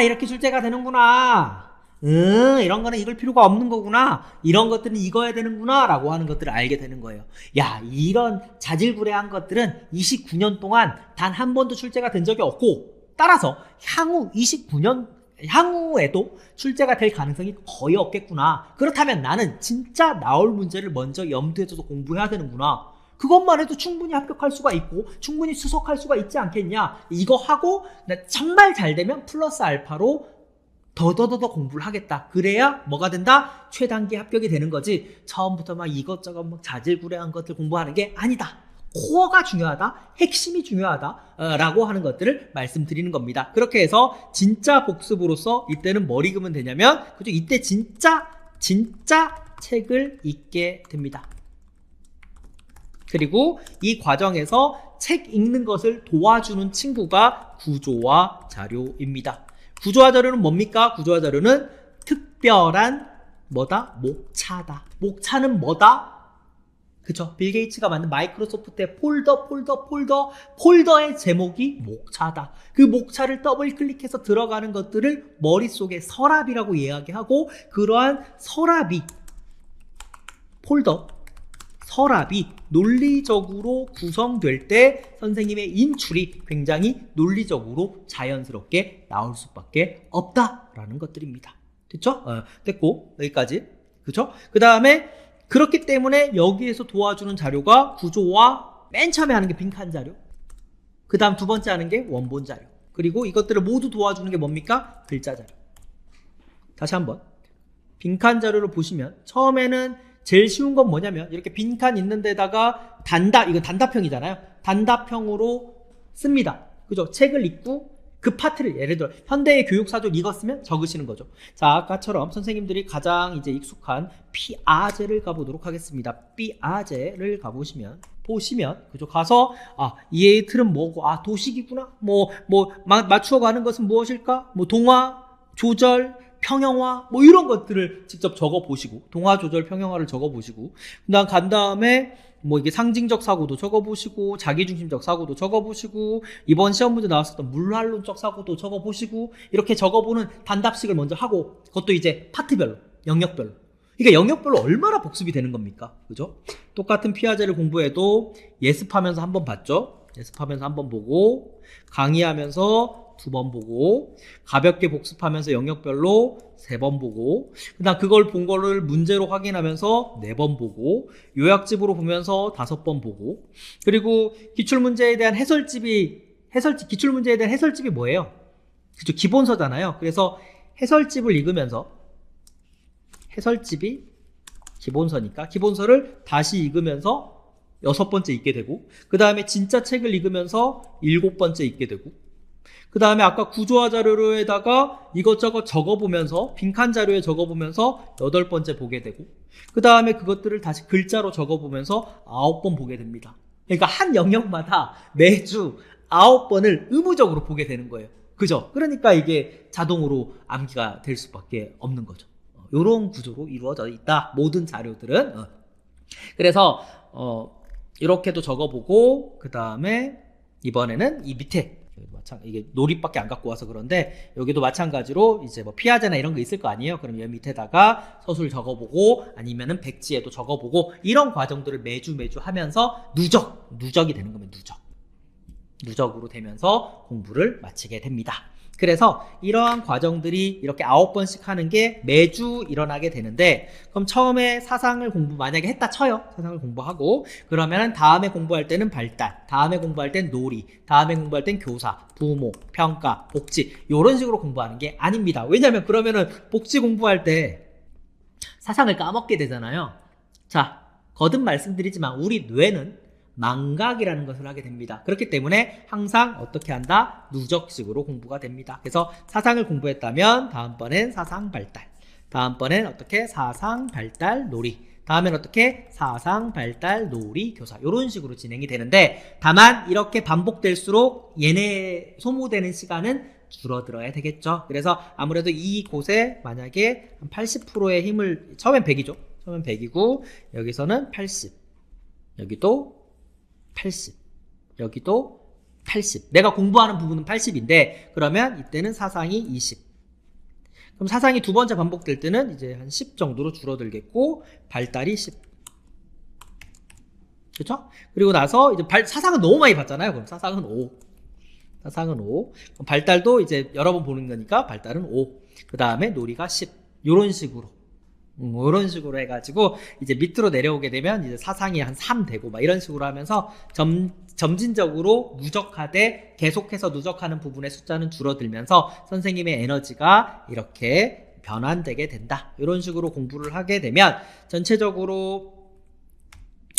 이렇게 출제가 되는구나. 이런 거는 읽을 필요가 없는 거구나. 이런 것들은 읽어야 되는구나 라고 하는 것들을 알게 되는 거예요. 야, 이런 자질구레한 것들은 29년 동안 단 한 번도 출제가 된 적이 없고, 따라서 향후 29년 향후에도 출제가 될 가능성이 거의 없겠구나. 그렇다면 나는 진짜 나올 문제를 먼저 염두에 둬서 공부해야 되는구나. 그것만 해도 충분히 합격할 수가 있고 충분히 수석할 수가 있지 않겠냐. 이거 하고 정말 잘 되면 플러스 알파로 더더더더 공부를 하겠다. 그래야 뭐가 된다? 최단기 합격이 되는 거지. 처음부터 막 이것저것 막 자질구레한 것들 공부하는 게 아니다. 코어가 중요하다, 핵심이 중요하다 라고 하는 것들을 말씀드리는 겁니다. 그렇게 해서 진짜 복습으로서 이때는 뭘 읽으면 되냐면, 그죠? 이때 진짜 책을 읽게 됩니다. 그리고 이 과정에서 책 읽는 것을 도와주는 친구가 구조와 자료입니다. 구조와 자료는 뭡니까? 구조와 자료는 특별한 뭐다? 목차다. 목차는 뭐다? 그쵸? 빌 게이츠가 만든 마이크로소프트의 폴더의 제목이 목차다. 그 목차를 더블 클릭해서 들어가는 것들을 머릿속에 서랍이라고 이야기하고, 그러한 서랍이 논리적으로 구성될 때 선생님의 인출이 굉장히 논리적으로 자연스럽게 나올 수밖에 없다라는 것들입니다. 됐죠? 됐고, 여기까지. 그쵸? 그 다음에 그렇기 때문에 여기에서 도와주는 자료가 구조와 맨 처음에 하는 게 빈칸 자료, 그 다음 두 번째 하는 게 원본 자료, 그리고 이것들을 모두 도와주는 게 뭡니까? 글자 자료. 다시 한번 빈칸 자료를 보시면 처음에는 제일 쉬운 건 뭐냐면 이렇게 빈칸 있는 데다가 이건 단답형이잖아요. 단답형으로 씁니다. 그죠? 책을 읽고 그 파트를, 예를 들어 현대의 교육사조 읽었으면 적으시는 거죠. 자, 아까처럼 선생님들이 가장 이제 익숙한 피아제를 가보도록 하겠습니다. 피아제를 보시면 그죠? 가서 이해의 틀은 뭐고, 도식이구나. 맞추어가는 것은 무엇일까? 동화, 조절, 평형화, 이런 것들을 직접 적어 보시고, 동화, 조절, 평형화를 적어 보시고, 간 다음에 이게 상징적 사고도 적어보시고, 자기중심적 사고도 적어보시고, 이번 시험 문제 나왔었던 물환론적 사고도 적어보시고, 이렇게 적어보는 단답식을 먼저 하고, 그것도 이제 파트별로, 영역별로. 그러니까 영역별로 얼마나 복습이 되는 겁니까? 그죠? 똑같은 피아제를 공부해도 예습하면서 한 번 봤죠? 예습하면서 한 번 보고, 강의하면서 2번 보고, 가볍게 복습하면서 영역별로 3번 보고, 그다음 그걸 본 거를 문제로 확인하면서 4번 보고, 요약집으로 보면서 5번 보고, 그리고 기출문제에 대한 기출문제에 대한 해설집이 뭐예요? 그죠? 기본서잖아요. 그래서 해설집을 읽으면서, 해설집이 기본서니까 기본서를 다시 읽으면서 6번째 읽게 되고, 그 다음에 진짜 책을 읽으면서 7번째 읽게 되고, 그 다음에 아까 구조화 자료에다가 이것저것 적어보면서, 빈칸 자료에 적어보면서 8번째 보게 되고, 그 다음에 그것들을 다시 글자로 적어보면서 9번 보게 됩니다. 그러니까 한 영역마다 매주 9번을 의무적으로 보게 되는 거예요. 그죠? 그러니까 이게 자동으로 암기가 될 수밖에 없는 거죠. 이런 구조로 이루어져 있다, 모든 자료들은. 그래서 이렇게도 적어보고, 그 다음에 이번에는 이 밑에, 이게 놀이밖에 안 갖고 와서 그런데 여기도 마찬가지로 이제 피아제나 이런 거 있을 거 아니에요. 그럼 여기 밑에다가 서술 적어보고, 아니면은 백지에도 적어보고, 이런 과정들을 매주 하면서 누적이 되는 거면 누적으로 되면서 공부를 마치게 됩니다. 그래서 이러한 과정들이 이렇게 9번씩 하는 게 매주 일어나게 되는데, 그럼 처음에 사상을 만약에 했다 쳐요. 사상을 공부하고, 그러면 다음에 공부할 때는 발달, 다음에 공부할 땐 놀이, 다음에 공부할 땐 교사, 부모, 평가, 복지, 이런 식으로 공부하는 게 아닙니다. 왜냐면 그러면은 복지 공부할 때 사상을 까먹게 되잖아요. 자, 거듭 말씀드리지만 우리 뇌는 망각이라는 것을 하게 됩니다. 그렇기 때문에 항상 어떻게 한다? 누적식으로 공부가 됩니다. 그래서 사상을 공부했다면 다음번엔 사상 발달, 다음번엔 어떻게? 사상, 발달, 놀이. 다음엔 어떻게? 사상, 발달, 놀이, 교사. 이런 식으로 진행이 되는데 다만 이렇게 반복될수록 얘네 소모되는 시간은 줄어들어야 되겠죠. 그래서 아무래도 이곳에 만약에 한 80%의 힘을 처음엔 100이죠. 처음엔 100이고 여기서는 80. 여기도 80. 여기도 80. 내가 공부하는 부분은 80인데 그러면 이때는 사상이 20. 그럼 사상이 두 번째 반복될 때는 이제 한 10 정도로 줄어들겠고 발달이 10. 그렇죠? 그리고 나서 이제 사상은 너무 많이 봤잖아요. 그럼 사상은 5. 사상은 5. 그럼 발달도 이제 여러 번 보는 거니까 발달은 5. 그 다음에 놀이가 10. 요런 식으로. 이런 식으로 해가지고 이제 밑으로 내려오게 되면 이제 사상이 한 3 되고 막 이런 식으로 하면서 점진적으로 누적하되 계속해서 누적하는 부분의 숫자는 줄어들면서 선생님의 에너지가 이렇게 변환되게 된다. 이런 식으로 공부를 하게 되면 전체적으로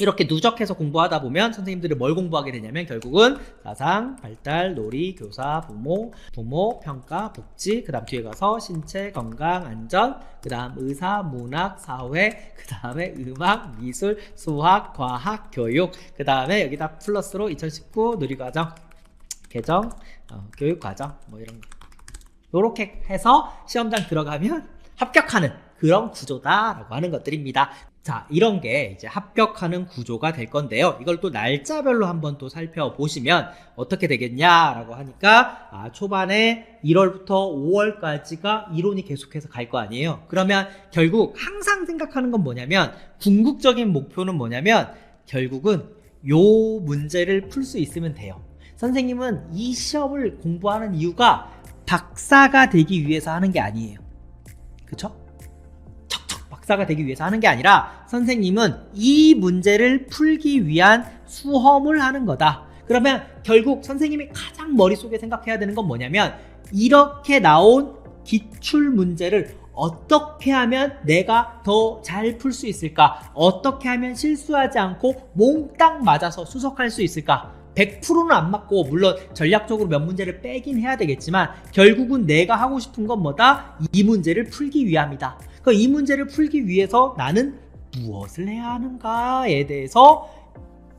이렇게 누적해서 공부하다 보면 선생님들이 뭘 공부하게 되냐면 결국은 사상, 발달, 놀이, 교사, 부모, 평가, 복지, 그 다음 뒤에 가서 신체, 건강, 안전, 그 다음 의사, 문학, 사회, 그 다음에 음악, 미술, 수학, 과학, 교육, 그 다음에 여기다 플러스로 2019 누리과정, 개정, 교육과정 뭐 이런 거 요렇게 해서 시험장 들어가면 합격하는 그런 구조다라고 하는 것들입니다. 자, 이런 게 이제 합격하는 구조가 될 건데요. 이걸 또 날짜별로 한번 또 살펴보시면 어떻게 되겠냐라고 하니까 초반에 1월부터 5월까지가 이론이 계속해서 갈 거 아니에요. 그러면 결국 항상 생각하는 건 뭐냐면 궁극적인 목표는 뭐냐면 결국은 요 문제를 풀 수 있으면 돼요. 선생님은 이 시험을 공부하는 이유가 박사가 되기 위해서 하는 게 아니에요. 그쵸? 박사가 되기 위해서 하는 게 아니라 선생님은 이 문제를 풀기 위한 수험을 하는 거다. 그러면 결국 선생님이 가장 머릿속에 생각해야 되는 건 뭐냐면 이렇게 나온 기출 문제를 어떻게 하면 내가 더 잘 풀 수 있을까? 어떻게 하면 실수하지 않고 몽땅 맞아서 수석할 수 있을까? 100%는 안 맞고 물론 전략적으로 몇 문제를 빼긴 해야 되겠지만 결국은 내가 하고 싶은 건 뭐다? 이 문제를 풀기 위함이다. 이 문제를 풀기 위해서 나는 무엇을 해야 하는가에 대해서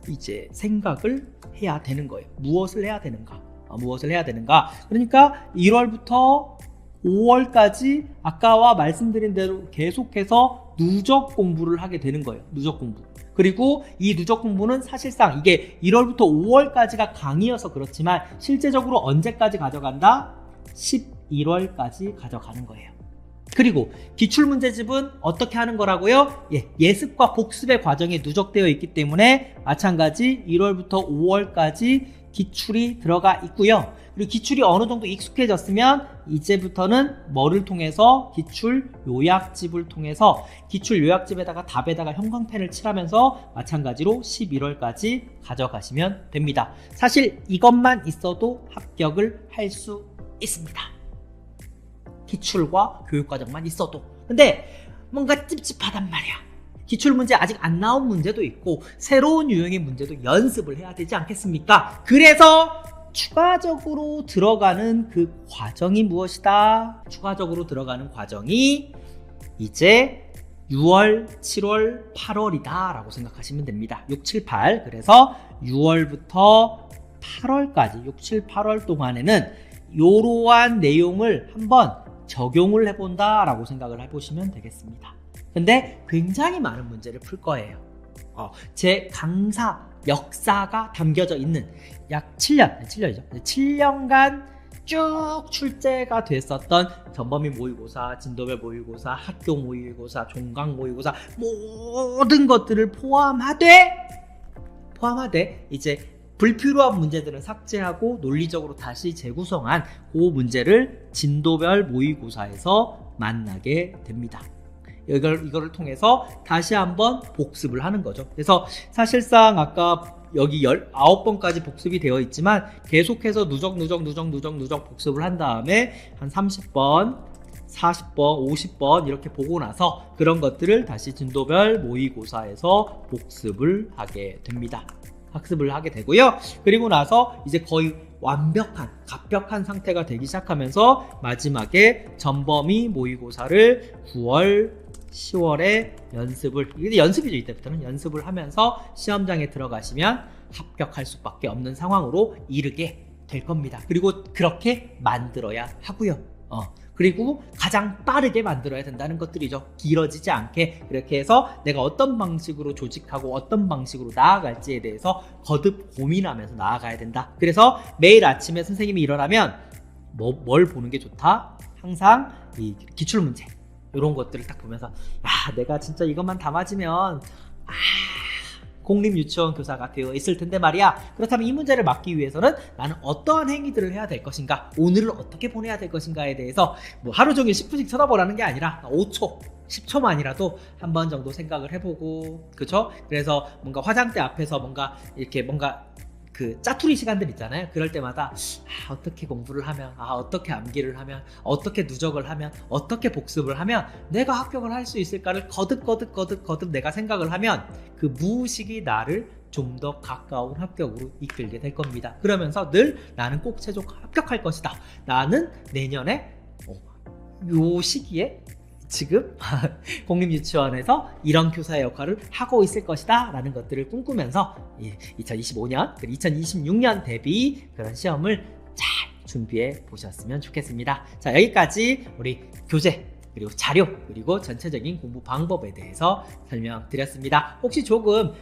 이제 생각을 해야 되는 거예요. 무엇을 해야 되는가? 무엇을 해야 되는가? 그러니까 1월부터 5월까지 아까와 말씀드린 대로 계속해서 누적 공부를 하게 되는 거예요. 누적 공부. 그리고 이 누적 공부는 사실상 이게 1월부터 5월까지가 강의여서 그렇지만 실제적으로 언제까지 가져간다? 11월까지 가져가는 거예요. 그리고 기출문제집은 어떻게 하는 거라고요? 예습과 복습의 과정이 누적되어 있기 때문에 마찬가지 1월부터 5월까지 기출이 들어가 있고요. 그리고 기출이 어느 정도 익숙해졌으면 이제부터는 뭐를 통해서 기출 요약집을 통해서 기출 요약집에다가 답에다가 형광펜을 칠하면서 마찬가지로 11월까지 가져가시면 됩니다. 사실 이것만 있어도 합격을 할 수 있습니다. 기출과 교육과정만 있어도. 근데 뭔가 찝찝하단 말이야. 기출문제 아직 안 나온 문제도 있고 새로운 유형의 문제도 연습을 해야 되지 않겠습니까? 그래서 추가적으로 들어가는 그 과정이 무엇이다? 추가적으로 들어가는 과정이 이제 6월, 7월, 8월이다 라고 생각하시면 됩니다. 6, 7, 8. 그래서 6월부터 8월까지 6, 7, 8월 동안에는 이러한 내용을 한번 적용을 해본다 라고 생각을 해보시면 되겠습니다. 근데 굉장히 많은 문제를 풀 거예요. 제 강사 역사가 담겨져 있는 약 7년이죠. 7년간 쭉 출제가 됐었던 전범위 모의고사, 진도별 모의고사, 학교 모의고사, 종강 모의고사 모든 것들을 포함하되 이제 불필요한 문제들은 삭제하고 논리적으로 다시 재구성한 그 문제를 진도별 모의고사에서 만나게 됩니다. 이거를 통해서 다시 한번 복습을 하는 거죠. 그래서 사실상 아까 여기 19번까지 복습이 되어 있지만 계속해서 누적 복습을 한 다음에 한 30번, 40번, 50번 이렇게 보고 나서 그런 것들을 다시 진도별 모의고사에서 복습을 하게 됩니다. 학습을 하게 되고요. 그리고 나서 이제 거의 갑벽한 상태가 되기 시작하면서 마지막에 전범위 모의고사를 9월, 10월에 이게 연습이죠. 이때부터는 연습을 하면서 시험장에 들어가시면 합격할 수밖에 없는 상황으로 이르게 될 겁니다. 그리고 그렇게 만들어야 하고요. 그리고 가장 빠르게 만들어야 된다는 것들이죠. 길어지지 않게 그렇게 해서 내가 어떤 방식으로 조직하고 어떤 방식으로 나아갈지에 대해서 거듭 고민하면서 나아가야 된다. 그래서 매일 아침에 선생님이 일어나면 뭘 보는 게 좋다? 항상 이 기출문제 이런 것들을 딱 보면서 야, 내가 진짜 이것만 다 맞으면 공립유치원 교사가 되어 있을 텐데 말이야. 그렇다면 이 문제를 막기 위해서는 나는 어떠한 행위들을 해야 될 것인가, 오늘을 어떻게 보내야 될 것인가에 대해서 뭐 하루 종일 10분씩 쳐다보라는 게 아니라 5초 10초만이라도 한 번 정도 생각을 해보고, 그쵸? 그래서 뭔가 화장대 앞에서 뭔가 그 짜투리 시간들 있잖아요. 그럴 때마다 어떻게 공부를 하면, 어떻게 암기를 하면, 어떻게 누적을 하면, 어떻게 복습을 하면 내가 합격을 할 수 있을까를 거듭 내가 생각을 하면 그 무의식이 나를 좀 더 가까운 합격으로 이끌게 될 겁니다. 그러면서 늘 나는 꼭 최종 합격할 것이다. 나는 내년에 요 시기에 지금 공립유치원에서 이런 교사의 역할을 하고 있을 것이다 라는 것들을 꿈꾸면서 2025년 그리고 2026년 대비 그런 시험을 잘 준비해 보셨으면 좋겠습니다. 자, 여기까지 우리 교재 그리고 자료 그리고 전체적인 공부 방법에 대해서 설명드렸습니다. 혹시 조금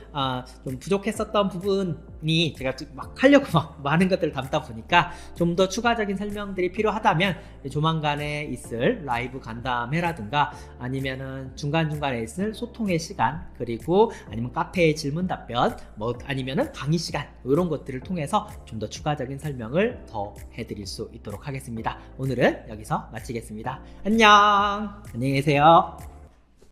좀 부족했었던 부분이 제가 막 하려고 많은 것들을 담다 보니까 좀 더 추가적인 설명들이 필요하다면 조만간에 있을 라이브 간담회라든가 아니면은 중간중간에 있을 소통의 시간 그리고 아니면 카페의 질문 답변 아니면은 강의 시간 이런 것들을 통해서 좀 더 추가적인 설명을 더 해드릴 수 있도록 하겠습니다. 오늘은 여기서 마치겠습니다. 안녕. 안녕히 계세요.